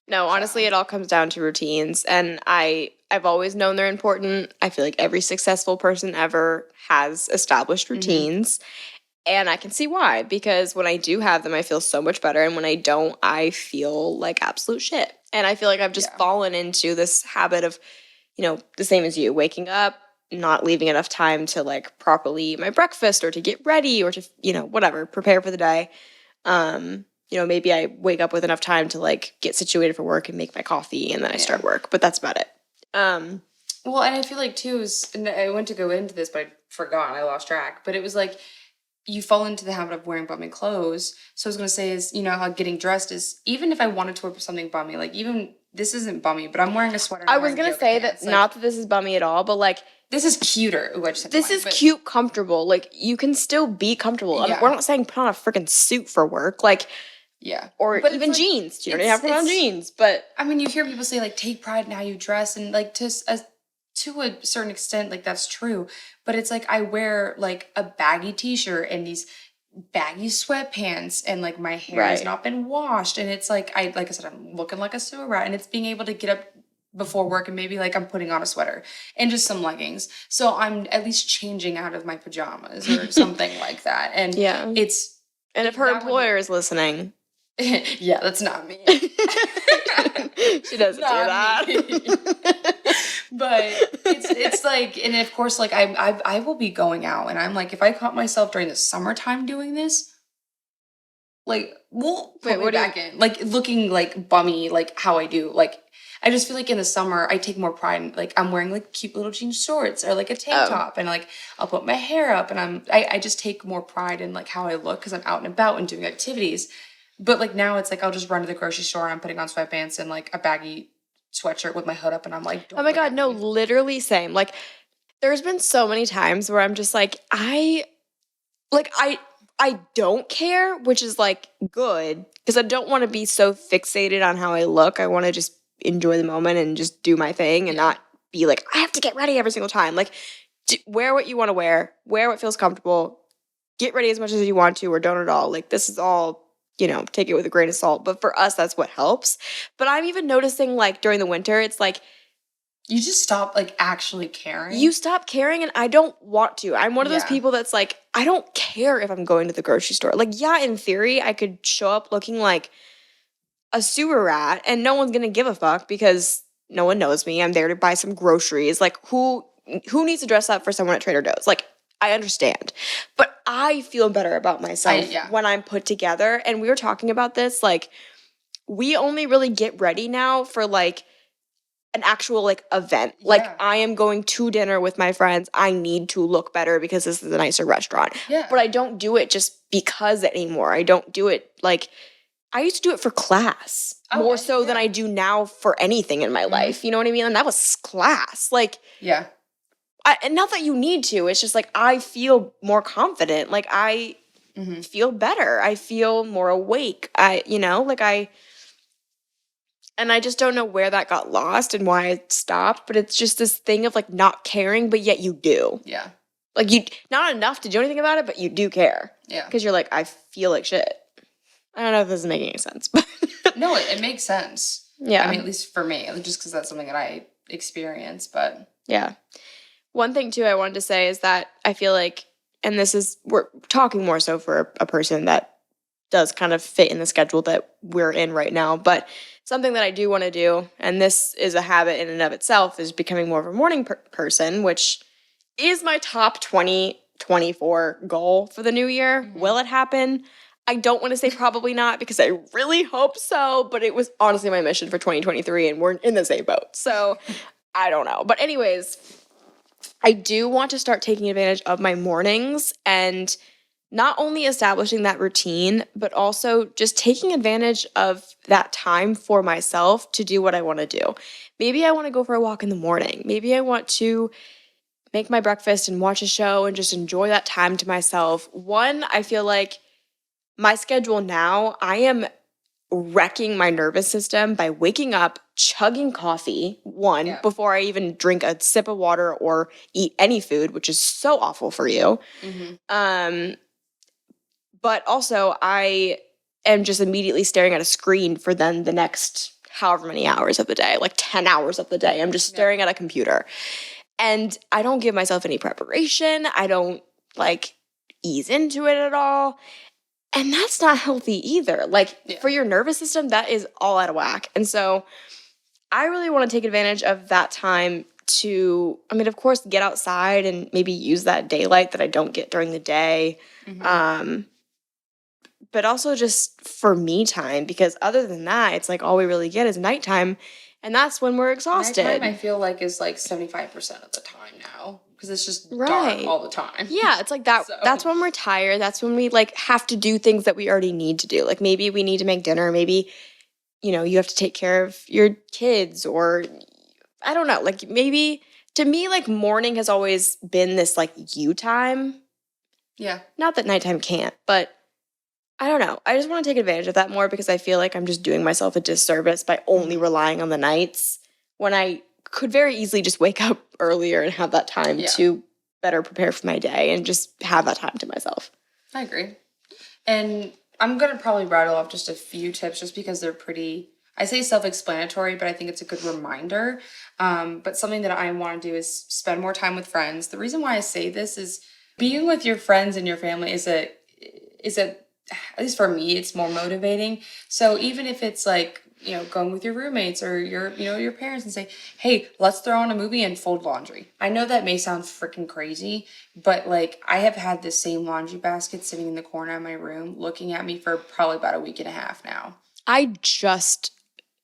No, honestly, it all comes down to routines, and I've always known they're important. I feel like every successful person ever has established routines, and I can see why, because when I do have them, I feel so much better, and when I don't, I feel like absolute shit. And I feel like I've just fallen into this habit of, the same as you, waking up, not leaving enough time to like properly eat my breakfast or to get ready or to, whatever, prepare for the day. Maybe I wake up with enough time to like get situated for work and make my coffee and then I start work, but that's about it. Well, and I feel like too, and I went to go into this, but I forgot, I lost track, but it was like, you fall into the habit of wearing bummy clothes. So I was going to say is, how getting dressed is, even if I wanted to wear something bummy, like even, this isn't bummy, but I'm wearing a sweater. I was going to say that, not that this is bummy at all, but like, this is cuter. Ooh, this is cute, comfortable. Like, you can still be comfortable. I mean, we're not saying put on a freaking suit for work. Like, or but even jeans. You don't even have to put on jeans. But I mean, you hear people say like, take pride in how you dress, and like to a certain extent, like that's true. But it's like I wear like a baggy t-shirt and these baggy sweatpants, and like my hair has not been washed, and it's like like I said, I'm looking like a sewer rat, and it's being able to get up before work and maybe like I'm putting on a sweater and just some leggings, so I'm at least changing out of my pajamas or something like that. And it's, and if her employer is listening, yeah, that's not me. She doesn't do that. But it's like, and of course, like I will be going out, and I'm like, if I caught myself during the summertime doing this, like, we'll put me back in, like looking like bummy, like how I do. Like, I just feel like in the summer I take more pride in, like, I'm wearing like cute little jean shorts or like a tank top, and like I'll put my hair up, and I just take more pride in like how I look because I'm out and about and doing activities. But like now it's like I'll just run to the grocery store and I'm putting on sweatpants and like a baggy sweatshirt with my hood up, and I'm like, oh my God, no, literally same. Like, there's been so many times where I'm just like, I don't care, which is like good, because I don't want to be so fixated on how I look. I want to just enjoy the moment and just do my thing and not be like, I have to get ready every single time. Like, wear what you want to wear what feels comfortable, get ready as much as you want to, or don't at all. Like, this is all, take it with a grain of salt. But for us, that's what helps. But I'm even noticing, like, during the winter, it's like, you just stop, like, actually caring. You stop caring, and I don't want to. I'm one of those people that's like, I don't care if I'm going to the grocery store. Like, yeah, in theory, I could show up looking like a sewer rat, and no one's gonna give a fuck because no one knows me. I'm there to buy some groceries. Like, who needs to dress up for someone at Trader Joe's? Like, I understand. But I feel better about myself when I'm put together. And we were talking about this, like, we only really get ready now for, like, an actual, like, event. Like, I am going to dinner with my friends. I need to look better because this is a nicer restaurant. Yeah. But I don't do it just because anymore. I don't do it, like, I used to do it for class more so than I do now for anything in my life. You know what I mean? And that was class. Like, and not that you need to. It's just like I feel more confident. Like, I feel better. I feel more awake. And I just don't know where that got lost and why it stopped. But it's just this thing of like not caring, but yet you do. Yeah. Like, you not enough to do anything about it, but you do care. Yeah. Because you're like, I feel like shit. I don't know if this is making any sense, but no, it makes sense. Yeah. I mean, at least for me, just because that's something that I experience, but yeah. One thing too I wanted to say is that I feel like, and we're talking more so for a person that does kind of fit in the schedule that we're in right now, but something that I do want to do, and this is a habit in and of itself, is becoming more of a morning person, which is my top 2024 goal for the new year. Will it happen? I don't want to say probably not because I really hope so, but it was honestly my mission for 2023 and we're in the same boat. So I don't know. But anyways, I do want to start taking advantage of my mornings and not only establishing that routine, but also just taking advantage of that time for myself to do what I want to do. Maybe I want to go for a walk in the morning. Maybe I want to make my breakfast and watch a show and just enjoy that time to myself. One, I feel like my schedule now, I am wrecking my nervous system by waking up, chugging coffee, Yeah. before I even drink a sip of water or eat any food, which is so awful for you. But also, I am just immediately staring at a screen for then the next however many hours of the day, like 10 hours of the day. I'm just staring at a computer. And I don't give myself any preparation. I don't like ease into it at all. And that's not healthy either. Like for your nervous system, that is all out of whack. And so I really want to take advantage of that time to, I mean, of course, get outside and maybe use that daylight that I don't get during the day. But also just for me time, because other than that, it's like all we really get is nighttime. And that's when we're exhausted. Nighttime, I feel like, is like 75% of the time now. Because it's just dark all the time. Yeah, it's like that. So. That's when we're tired. That's when we like have to do things that we already need to do. Like maybe we need to make dinner. Maybe, you know, you have to take care of your kids, or I don't know. Like maybe to me, like morning has always been this like you time. Yeah. Not that nighttime can't, but I don't know. I just want to take advantage of that more because I feel like I'm just doing myself a disservice by only relying on the nights when I could very easily just wake up earlier and have that time to better prepare for my day and just have that time to myself. I agree. And I'm going to probably rattle off just a few tips just because they're pretty, I say self-explanatory, but I think it's a good reminder. But something that I want to do is spend more time with friends. The reason why I say this is being with your friends and your family is a at least for me, it's more motivating. So even if it's like, you know, going with your roommates or your parents and say, hey, let's throw on a movie and fold laundry. I know that may sound freaking crazy, but like I have had this same laundry basket sitting in the corner of my room looking at me for probably about a week and a half now. I just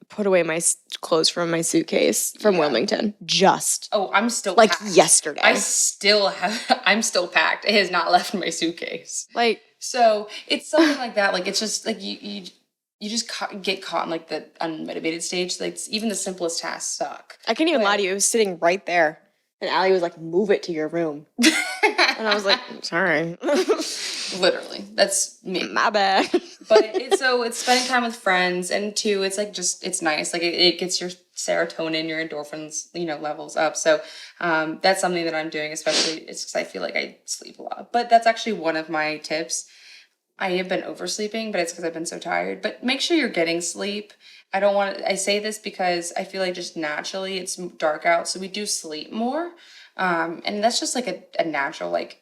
put away my clothes from my suitcase from Wilmington. Just. Oh, I'm still like packed. Yesterday. I'm still packed. It has not left my suitcase. Like. So it's something like that. Like it's just like you just get caught in like the unmotivated stage. Like even the simplest tasks suck. I can't even lie to you. It was sitting right there, and Allie was like, "Move it to your room," and I was like, "Sorry." Literally, that's me. My bad. But it's spending time with friends, and two, it's like just it's nice. Like it gets your serotonin, your endorphins, levels up. So that's something that I'm doing, especially it's because I feel like I sleep a lot. But that's actually one of my tips. I have been oversleeping, but it's because I've been so tired. But make sure you're getting sleep. I say this because I feel like just naturally it's dark out, so we do sleep more. And that's just like a natural, like,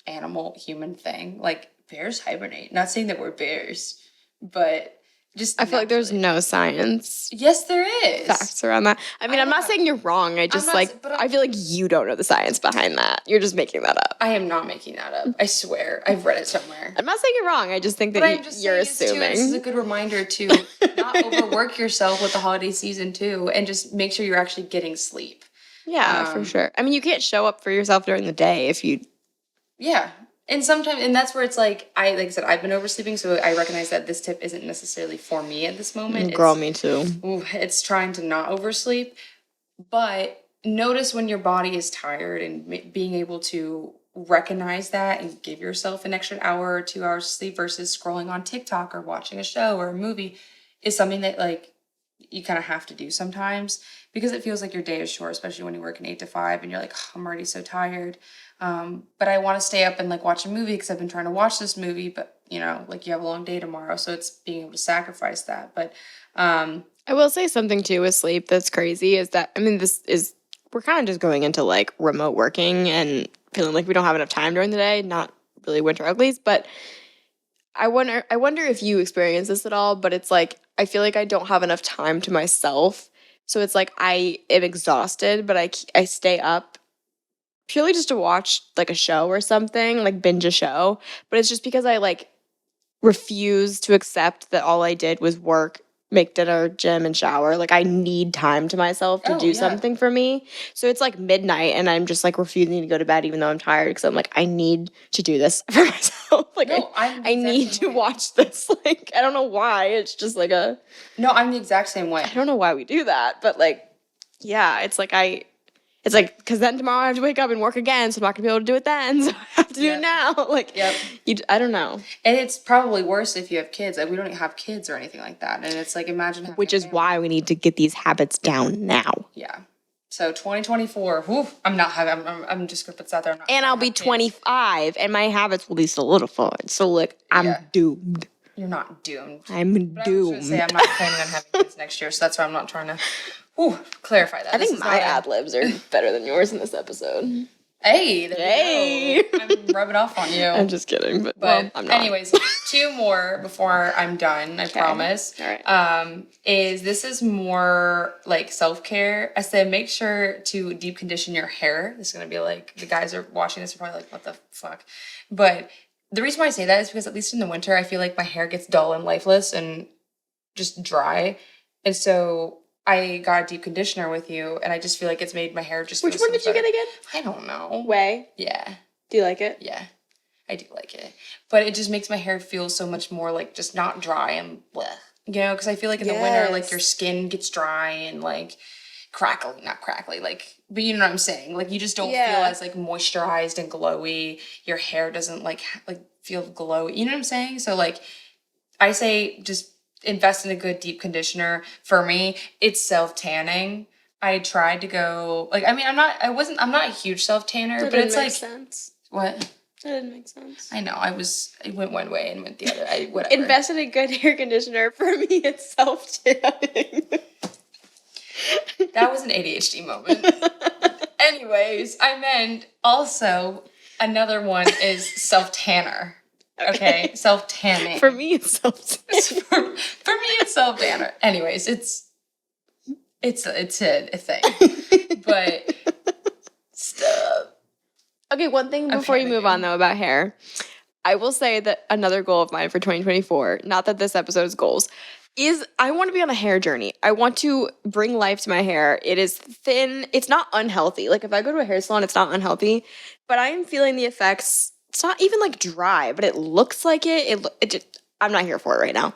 animal human thing. Like bears hibernate. Not saying that we're bears, but just I feel like there's no science. Yes, there is facts around that. I mean, I'm not saying you're wrong. I just I feel like you don't know the science behind that. You're just making that up. I am not making that up. I swear, I've read it somewhere. I'm not saying you're wrong. I just think that you're assuming. This is a good reminder to not overwork yourself with the holiday season too, and just make sure you're actually getting sleep. Yeah, for sure. I mean, you can't show up for yourself during the day if you. Yeah. And sometimes, and that's where it's like I said, I've been oversleeping, so I recognize that this tip isn't necessarily for me at this moment. Girl, me too. It's trying to not oversleep, but notice when your body is tired and being able to recognize that and give yourself an extra hour or 2 hours of sleep versus scrolling on TikTok or watching a show or a movie is something that like you kind of have to do sometimes because it feels like your day is short, especially when you work an 8 to 5 and you're like, oh, I'm already so tired. But I want to stay up and like watch a movie because I've been trying to watch this movie, but like you have a long day tomorrow. So it's being able to sacrifice that. But, I will say something too with sleep that's crazy is that, I mean, we're kind of just going into like remote working and feeling like we don't have enough time during the day, not really winter uglies, but I wonder if you experience this at all, but it's like, I feel like I don't have enough time to myself. So it's like, I am exhausted, but I stay up purely just to watch like a show or something, like binge a show. But it's just because I like refuse to accept that all I did was work, make dinner, gym, and shower. Like I need time to myself to do something for me. So it's like midnight and I'm just like refusing to go to bed even though I'm tired because I'm like, I need to do this for myself. Like no, I need to watch this. Like I don't know why. It's just like No, I'm the exact same way. I don't know why we do that, but like, yeah, it's like It's like, because then tomorrow I have to wake up and work again, so I'm not going to be able to do it then, so I have to do it now. Like, I don't know. And it's probably worse if you have kids. Like, we don't have kids or anything like that. And it's like, imagine having Which is why we need to get these habits down now. Yeah. So 2024, whew, I'm just going to put that there. And I'll be 25, and my habits will be solidified. So, like, I'm doomed. You're not doomed. I'm doomed. I was going to say, I'm not planning on having kids next year, so that's why I'm not trying to clarify that. I think my ad-libs are better than yours in this episode. Hey, there we go. I'm rubbing off on you. I'm just kidding, but well, I'm not. Anyways, 2 more before I'm done, I promise. All right. This is more like self-care. I said make sure to deep condition your hair. This is going to be like, the guys are watching this are probably like, what the fuck? But the reason why I say that is because at least in the winter, I feel like my hair gets dull and lifeless and just dry. And so I got a deep conditioner with you, and I just feel like it's made my hair just. Which one did you get again? I don't know. Way? Yeah. Do you like it? Yeah, I do like it. But it just makes my hair feel so much more like just not dry and bleh. You know, because I feel like in the winter, like your skin gets dry and like not crackly, like, but you know what I'm saying? Like you just don't feel as like moisturized and glowy. Your hair doesn't like feel glowy. You know what I'm saying? So like, I say just invest in a good deep conditioner. For me, it's self-tanning. I tried to go like, I mean, I'm not a huge self-tanner, but it's like sense. What? That didn't make sense. I know. I went one way and went the other. Whatever. Invest in a good hair conditioner. For me, it's self-tanning. That was an ADHD moment. Anyways, I meant also another one is self-tanner. Okay, self-tanning. For me, it's self-tanning. For me, it's self-tanner. Anyways, it's a thing. But stuff. Okay, one thing before you move on though about hair. I will say that another goal of mine for 2024, not that this episode is goals, is I want to be on a hair journey. I want to bring life to my hair. It is thin. It's not unhealthy. Like if I go to a hair salon, it's not unhealthy, but I am feeling the effects. It's not even like dry, but it looks like it. It just, I'm not here for it right now.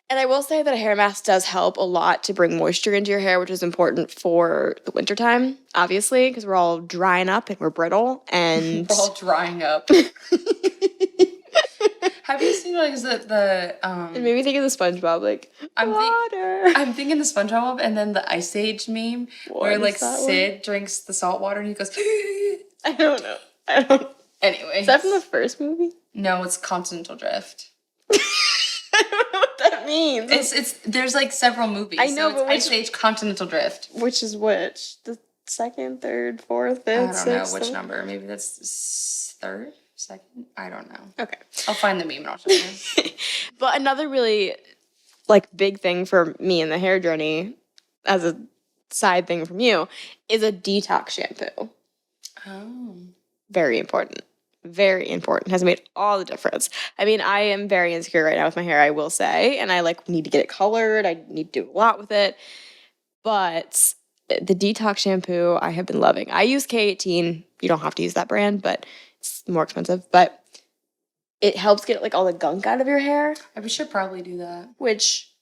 And I will say that a hair mask does help a lot to bring moisture into your hair, which is important for the wintertime, obviously, because we're all drying up and we're brittle. And we're all drying up. Have you seen like the It made me think of the SpongeBob, like water. I'm thinking the SpongeBob and then the Ice Age meme where like Sid drinks the salt water and he goes. I don't know. Anyway, is that from the first movie? No, it's Continental Drift. I don't know what that means. It's there's like several movies. I know, so but Ice Age, Continental Drift. Which is which? The second, third, fourth, fifth, I don't sixth, know which number. Maybe that's third, second. I don't know. Okay, I'll find the meme and I'll show you. But another really like big thing for me in the hair journey, as a side thing from you, is a detox shampoo. Oh, very important. Very important. Has made all the difference. I mean, I am very insecure right now with my hair, I will say, and I like need to get it colored. I need to do a lot with it. But the detox shampoo I have been loving. I use K18. You don't have to use that brand, but it's more expensive. But it helps get like all the gunk out of your hair. We should probably do that. Which,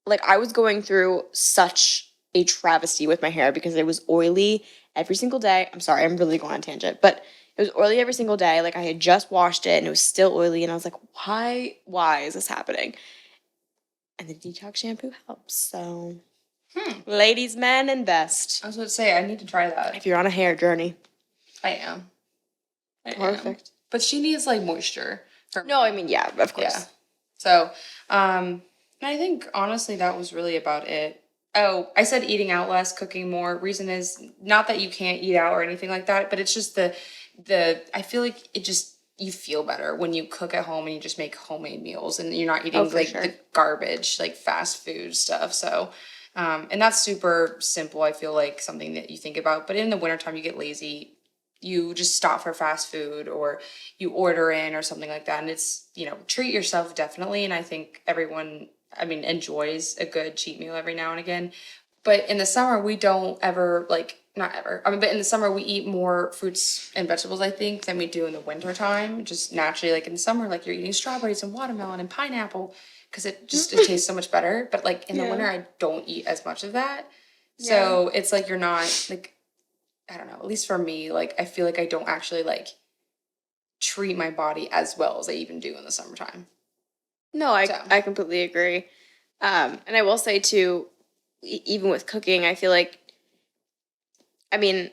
like, I was going through such a travesty with my hair because it was oily every single day. I'm sorry, I'm really going on a tangent, but it was oily every single day. Like I had just washed it and it was still oily. And I was like, why is this happening? And the detox shampoo helps. So ladies, men, invest. I was going to say, I need to try that. If you're on a hair journey. I am. Perfect. But she needs like moisture. No, I mean, yeah, of course. Yeah. So, I think honestly that was really about it. Oh, I said eating out less, cooking more. Reason is not that you can't eat out or anything like that, but it's just the I feel like it just, you feel better when you cook at home and you just make homemade meals and you're not eating the garbage, like fast food stuff. So, and that's super simple. I feel like something that you think about, but in the wintertime you get lazy. You just stop for fast food or you order in or something like that. And it's, treat yourself definitely. And I think everyone, enjoys a good cheat meal every now and again. But in the summer, we don't ever, not ever. But in the summer, we eat more fruits and vegetables, I think, than we do in the winter time. Just naturally, like in the summer, like you're eating strawberries and watermelon and pineapple because it tastes so much better. But like in the winter, I don't eat as much of that. So it's like you're not, like, I don't know, at least for me, like I feel like I don't actually like treat my body as well as I even do in the summertime. No, So I completely agree. And I will say too, even with cooking, I feel like, I mean,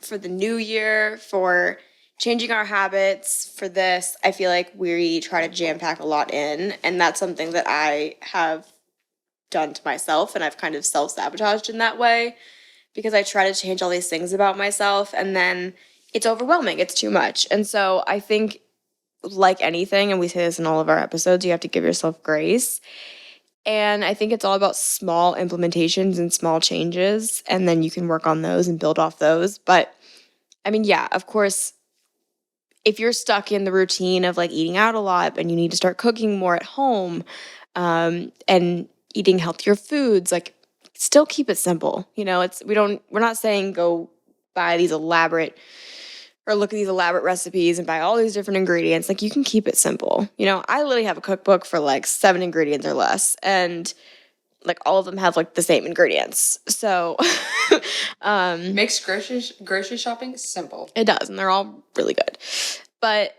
for the new year, for changing our habits, for this, I feel like we try to jam pack a lot in. And that's something that I have done to myself. And I've kind of self sabotaged in that way because I try to change all these things about myself. And then it's overwhelming, it's too much. And so I think, like anything, and we say this in all of our episodes, you have to give yourself grace. And I think it's all about small implementations and small changes. And then you can work on those and build off those. But I mean, yeah, of course, if you're stuck in the routine of like eating out a lot and you need to start cooking more at home, and eating healthier foods, like still keep it simple. You know, we're not saying go buy these elaborate or look at these elaborate recipes and buy all these different ingredients. Like you can keep it simple. You know, I literally have a cookbook for like 7 ingredients or less. And like all of them have like the same ingredients. So makes grocery shopping simple. it does, and they're all really good. But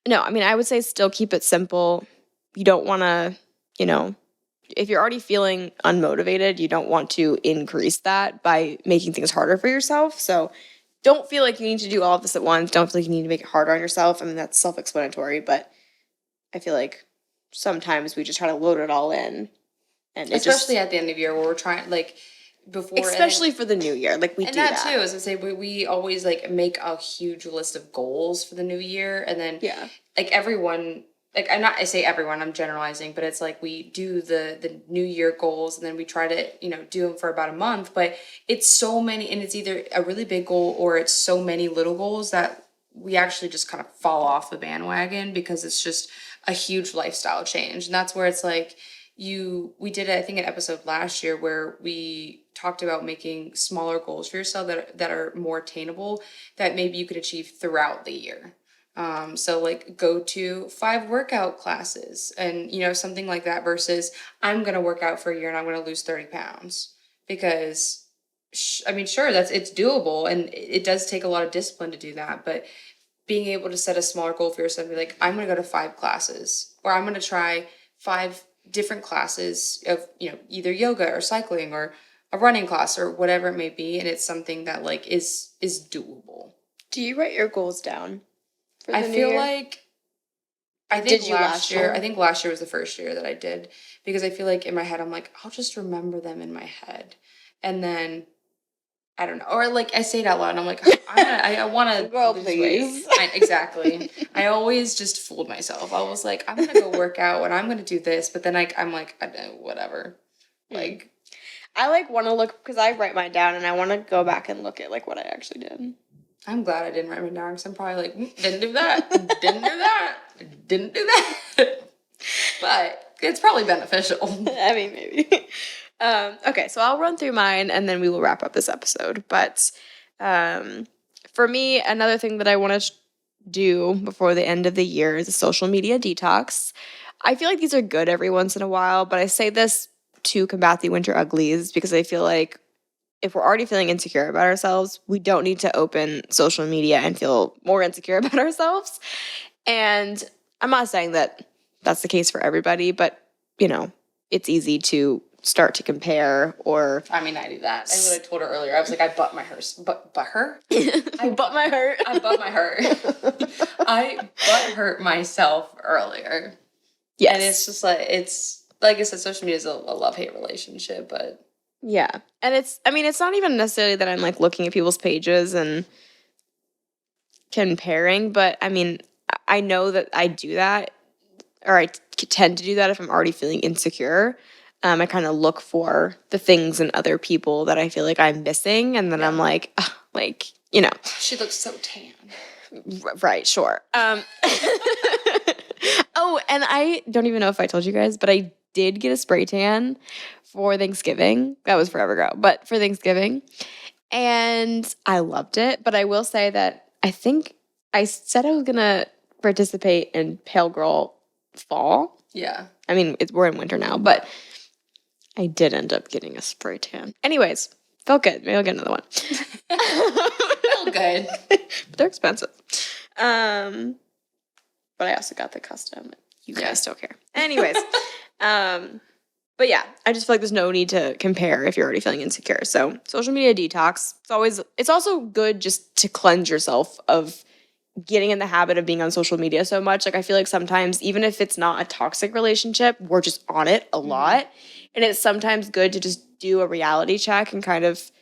no, I mean, I would say still keep it simple. You don't want to, you know, if you're already feeling unmotivated, you don't want to increase that by making things harder for yourself. So don't feel like you need to do all of this at once. Don't feel like you need to make it harder on yourself. I mean, that's self-explanatory, but I feel like sometimes we just try to load it all in, and especially at the end of the year where we're trying like before, especially for the new year, like we and do that too. As I say, we always like make a huge list of goals for the new year, and then Yeah. like everyone, like I say everyone, I'm generalizing, but it's like we do the new year goals, and then we try to do them for about a month, but it's so many, and it's either a really big goal or it's so many little goals that we actually just kind of fall off the bandwagon because it's just a huge lifestyle change, and that's where it's like we did I think an episode last year where we talked about making smaller goals for yourself that are more attainable that maybe you could achieve throughout the year. So like go to 5 workout classes and something like that versus I'm gonna work out for a year and I'm gonna lose 30 pounds because I mean sure it's doable and it does take a lot of discipline to do that, but being able to set a smaller goal for yourself and be like, I'm gonna go to 5 classes or I'm gonna try 5 different classes of either yoga or cycling or a running class or whatever it may be, and it's something that like is doable. Do you write your goals down for I the new feel year? like I think Did you last year I think last year was the first year that I did because I feel like in my head I'm like I'll just remember them in my head, and then I don't know, or like I say it out loud and I'm like I want to Girl, lose please. weight. Exactly. I always just fooled myself. I was like I'm gonna go work out and I'm gonna do this, but then I'm like whatever. Like I like want to look because I write mine down and I want to go back and look at like what I actually did. I'm glad I didn't write it down because I'm probably like didn't do that, didn't do that, didn't do that. But it's probably beneficial. I mean, maybe. Okay, so I'll run through mine and then we will wrap up this episode. But for me, another thing that I want to do before the end of the year is a social media detox. I feel like these are good every once in a while, but I say this to combat the winter uglies because I feel like if we're already feeling insecure about ourselves, we don't need to open social media and feel more insecure about ourselves. And I'm not saying that that's the case for everybody, but it's easy to start to compare or I mean, I do that. I literally told her earlier. I was like, I butt my hurt. But her? I butt my hurt. I butt my hurt. I butt hurt myself earlier. Yes. And it's just like I said, social media is a love-hate relationship, but yeah. And it's not even necessarily that I'm like looking at people's pages and comparing, but I mean, I know that I do that, or I tend to do that if I'm already feeling insecure. I kind of look for the things in other people that I feel like I'm missing, and then I'm like, ugh, like, she looks so tan. Right, sure. Oh, and I don't even know if I told you guys, but I did get a spray tan for Thanksgiving. That was forever ago, but for Thanksgiving. And I loved it. But I will say that I think I said I was going to participate in Pale Girl Fall. Yeah. I mean, we're in winter now, but I did end up getting a spray tan. Anyways, Felt good. Maybe I'll get another one. Felt good. But they're expensive. But I also got the custom. You guys don't care. Anyways. But yeah, I just feel like there's no need to compare if you're already feeling insecure. So social media detox. It's also good just to cleanse yourself of getting in the habit of being on social media so much. Like I feel like sometimes, even if it's not a toxic relationship, we're just on it a lot. And it's sometimes good to just do a reality check and kind of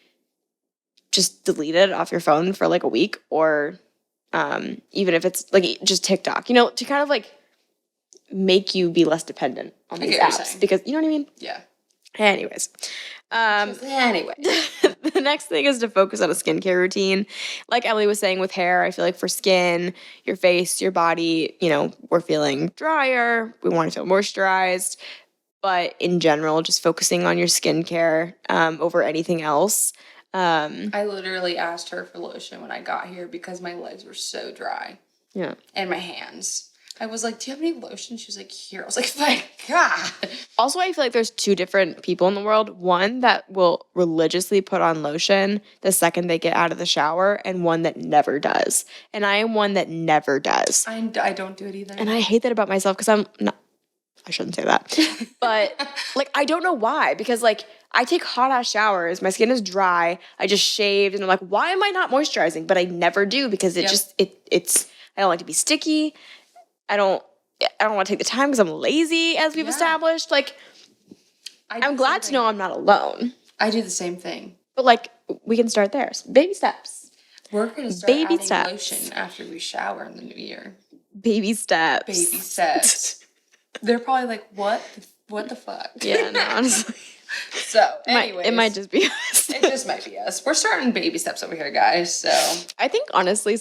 just delete it off your phone for like a week, or even if it's like just TikTok, to kind of like make you be less dependent on these apps, because you know what I mean? Yeah. Anyways. Anyway. The next thing is to focus on a skincare routine. Like Ellie was saying with hair, I feel like for skin, your face, your body, we're feeling drier. We want to feel moisturized. But in general, just focusing on your skincare over anything else. I literally asked her for lotion when I got here because my legs were so dry. Yeah. And my hands. I was like, do you have any lotion? She was like, here. I was like, thank God. Also, I feel like there's two different people in the world. One that will religiously put on lotion the second they get out of the shower, and one that never does. And I am one that never does. I don't do it either. And I hate that about myself because I'm not, I shouldn't say that. But like, I don't know why, because like I take hot ass showers. My skin is dry. I just shaved and I'm like, why am I not moisturizing? But I never do because it's, I don't like to be sticky. I don't want to take the time because I'm lazy, as we've established. Like, I'm glad to know I'm not alone. I do the same thing. But like, we can start there. Baby steps. We're going to start adding lotion after we shower in the new year. Baby steps. Baby steps. They're probably like, what the fuck? Yeah, no, honestly. So, anyways. It might just be us. It just might be us. We're starting baby steps over here, guys. So, I think, honestly,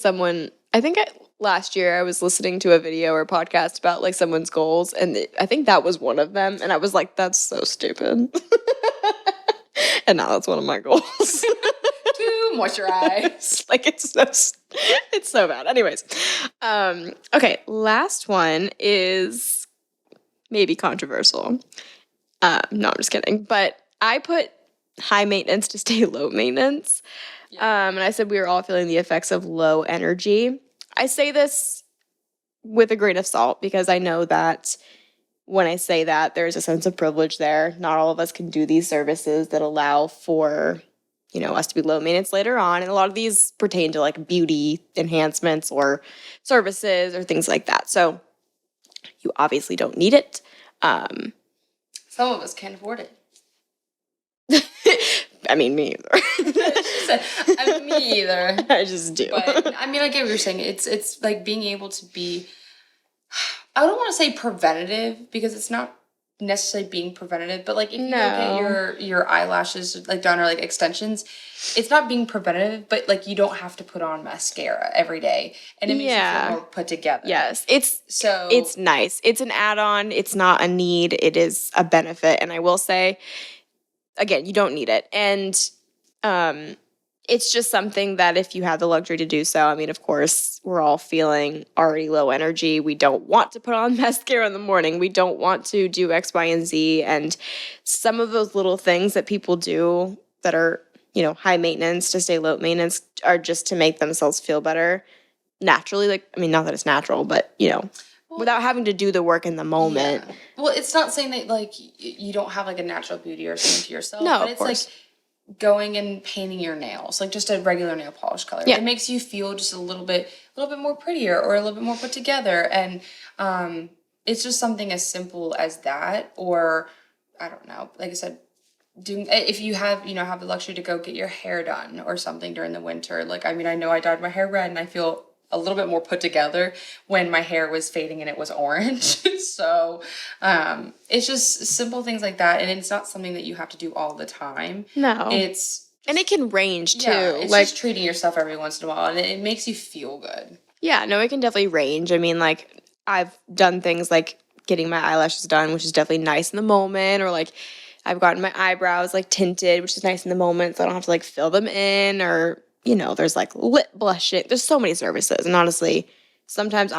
last year I was listening to a video or podcast about like someone's goals, and I think that was one of them, and I was like, that's so stupid. And now that's one of my goals. To moisturize. Like it's so bad. Anyways. Okay, last one is maybe controversial. No, I'm just kidding. But I put high maintenance to stay low maintenance. And I said we were all feeling the effects of low energy. I say this with a grain of salt because I know that when I say that, there's a sense of privilege there. Not all of us can do these services that allow for, us to be low maintenance later on. And a lot of these pertain to like beauty enhancements or services or things like that. So you obviously don't need it. Some of us can't afford it. I mean, me either. Me either. I just do. But I mean, I get what you're saying. It's like being able to be, I don't want to say preventative because it's not necessarily being preventative, but like if you get your eyelashes like done or like extensions, it's not being preventative, but like you don't have to put on mascara every day, and it makes you feel more put together. Yes, it's nice. It's an add-on. It's not a need. It is a benefit, and I will say, again, you don't need it, and it's just something that if you have the luxury to do so, I mean, of course, we're all feeling already low energy. We don't want to put on mascara in the morning. We don't want to do X, Y, and Z. And some of those little things that people do that are, high maintenance to stay low maintenance are just to make themselves feel better naturally. Like, I mean, not that it's natural, but, without having to do the work in the moment. Yeah. Well, it's not saying that, like, you don't have, like, a natural beauty or something to yourself. No, but of course. Like, going and painting your nails, like just a regular nail polish color. Yeah. It makes you feel just a little bit more prettier or a little bit more put together. And it's just something as simple as that. Or I don't know, like I said, if you have the luxury to go get your hair done or something during the winter. Like, I mean, I know I dyed my hair red and I feel a little bit more put together when my hair was fading and it was orange. So it's just simple things like that, and it's not something that you have to do all the time. No, and it can range too. It's like just treating yourself every once in a while, and it makes you feel good. Yeah, no, it can definitely range. I mean, like I've done things like getting my eyelashes done, which is definitely nice in the moment, or like I've gotten my eyebrows like tinted, which is nice in the moment, so I don't have to like fill them in, or there's like lip blushing. There's so many services, and honestly, sometimes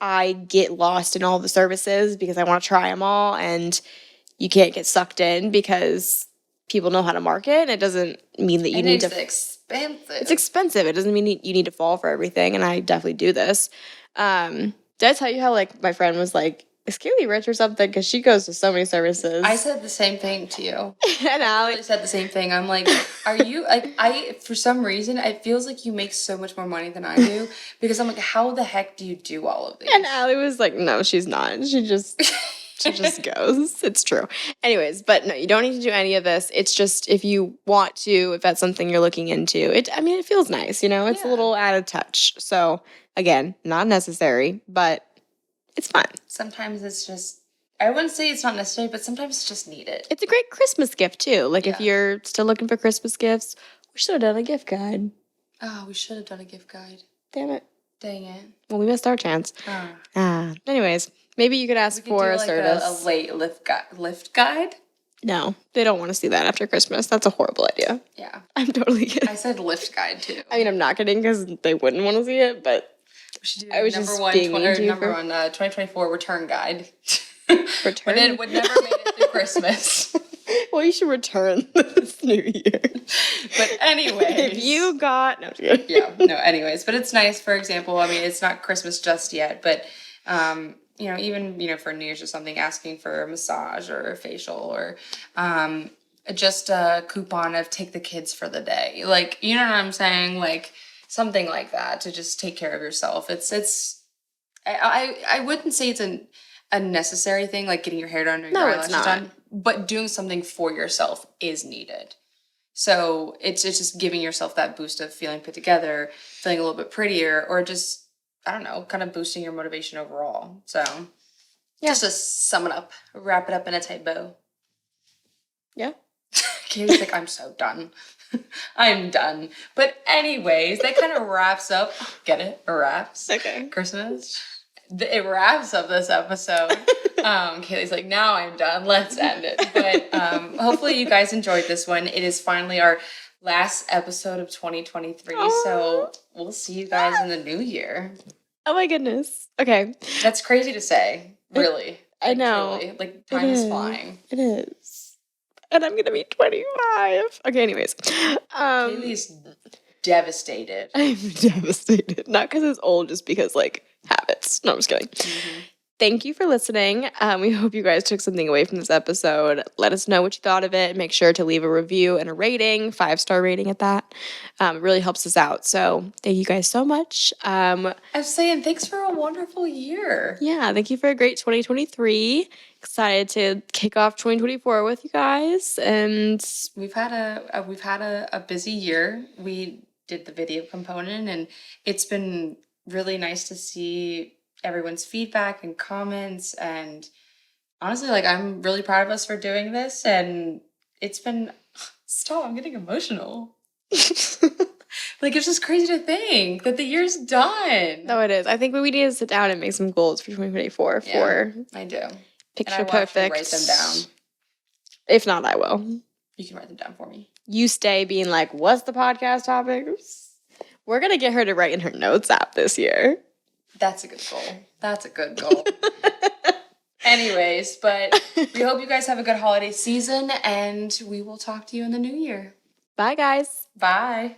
I get lost in all the services because I want to try them all, and you can't get sucked in because people know how to market. It doesn't mean that you and need to. It's expensive. It's expensive. It doesn't mean you need to fall for everything. And I definitely do this. Did I tell you how like my friend was like, is Kaylee rich or something? Because she goes to so many services. I said the same thing to you. And I said the same thing. I'm like, are you like for some reason it feels like you make so much more money than I do because I'm like, how the heck do you do all of these? And Allie was like, no, she's not. She just goes. It's true. Anyways, but no, you don't need to do any of this. It's just if you want to, if that's something you're looking into, it feels nice, it's a little added touch. So again, not necessary, but it's fun. Sometimes it's just, I wouldn't say it's not necessary, but sometimes it's just needed. It's a great Christmas gift too. Like if you're still looking for Christmas gifts, we should have done a gift guide. Oh, we should have done a gift guide. Damn it. Dang it. Well, we missed our chance. Anyways, maybe you could ask for a service. A late lift guide? No, they don't want to see that after Christmas. That's a horrible idea. Yeah. I'm totally kidding. I said lift guide too. I mean, I'm not kidding because they wouldn't want to see it, but I was just being mean to you. Number one, 2024 return guide. Return? But it would never made it through Christmas. Well, you should return this new year. But anyways. If you got... No, yeah, no, anyways. But it's nice, for example, I mean, it's not Christmas just yet, but, even, for New Year's or something, asking for a massage or a facial or just a coupon of take the kids for the day. Like, you know what I'm saying? Like, something like that to just take care of yourself. I wouldn't say it's a necessary thing, like getting your hair done or your eyelashes done, but doing something for yourself is needed. So it's just giving yourself that boost of feeling put together, feeling a little bit prettier, or just, I don't know, kind of boosting your motivation overall. So just to sum it up, wrap it up in a tight bow. Yeah. Katie's like, I'm so done. I'm done. But anyways, that kind of wraps up. Get it? Wraps. Okay. Christmas. It wraps up this episode. Kaylee's like, now I'm done. Let's end it. But hopefully you guys enjoyed this one. It is finally our last episode of 2023. So we'll see you guys in the new year. Oh my goodness. Okay. That's crazy to say. Really. I know. Truly. Like, time is flying. It is. And I'm going to be 25. Okay, anyways. Kaylee's devastated. I'm devastated. Not because it's old, just because, habits. No, I'm just kidding. Mm-hmm. Thank you for listening. We hope you guys took something away from this episode. Let us know what you thought of it. Make sure to leave a review and a rating, 5-star rating at that. It really helps us out. So thank you guys so much. I was saying thanks for a wonderful year. Yeah, thank you for a great 2023. Excited to kick off 2024 with you guys. And we've had a busy year. We did the video component, and it's been really nice to see everyone's feedback and comments, and honestly, I'm really proud of us for doing this, and it's been I'm getting emotional. It's just crazy to think that the year's done. No, it is. I think we need to sit down and make some goals for 2024 I do. Picture perfect. Write them down. If not, I will. You can write them down for me. You stay being like, what's the podcast topics? We're gonna get her to write in her notes app this year. That's a good goal. Anyways, but we hope you guys have a good holiday season, and we will talk to you in the new year. Bye, guys. Bye.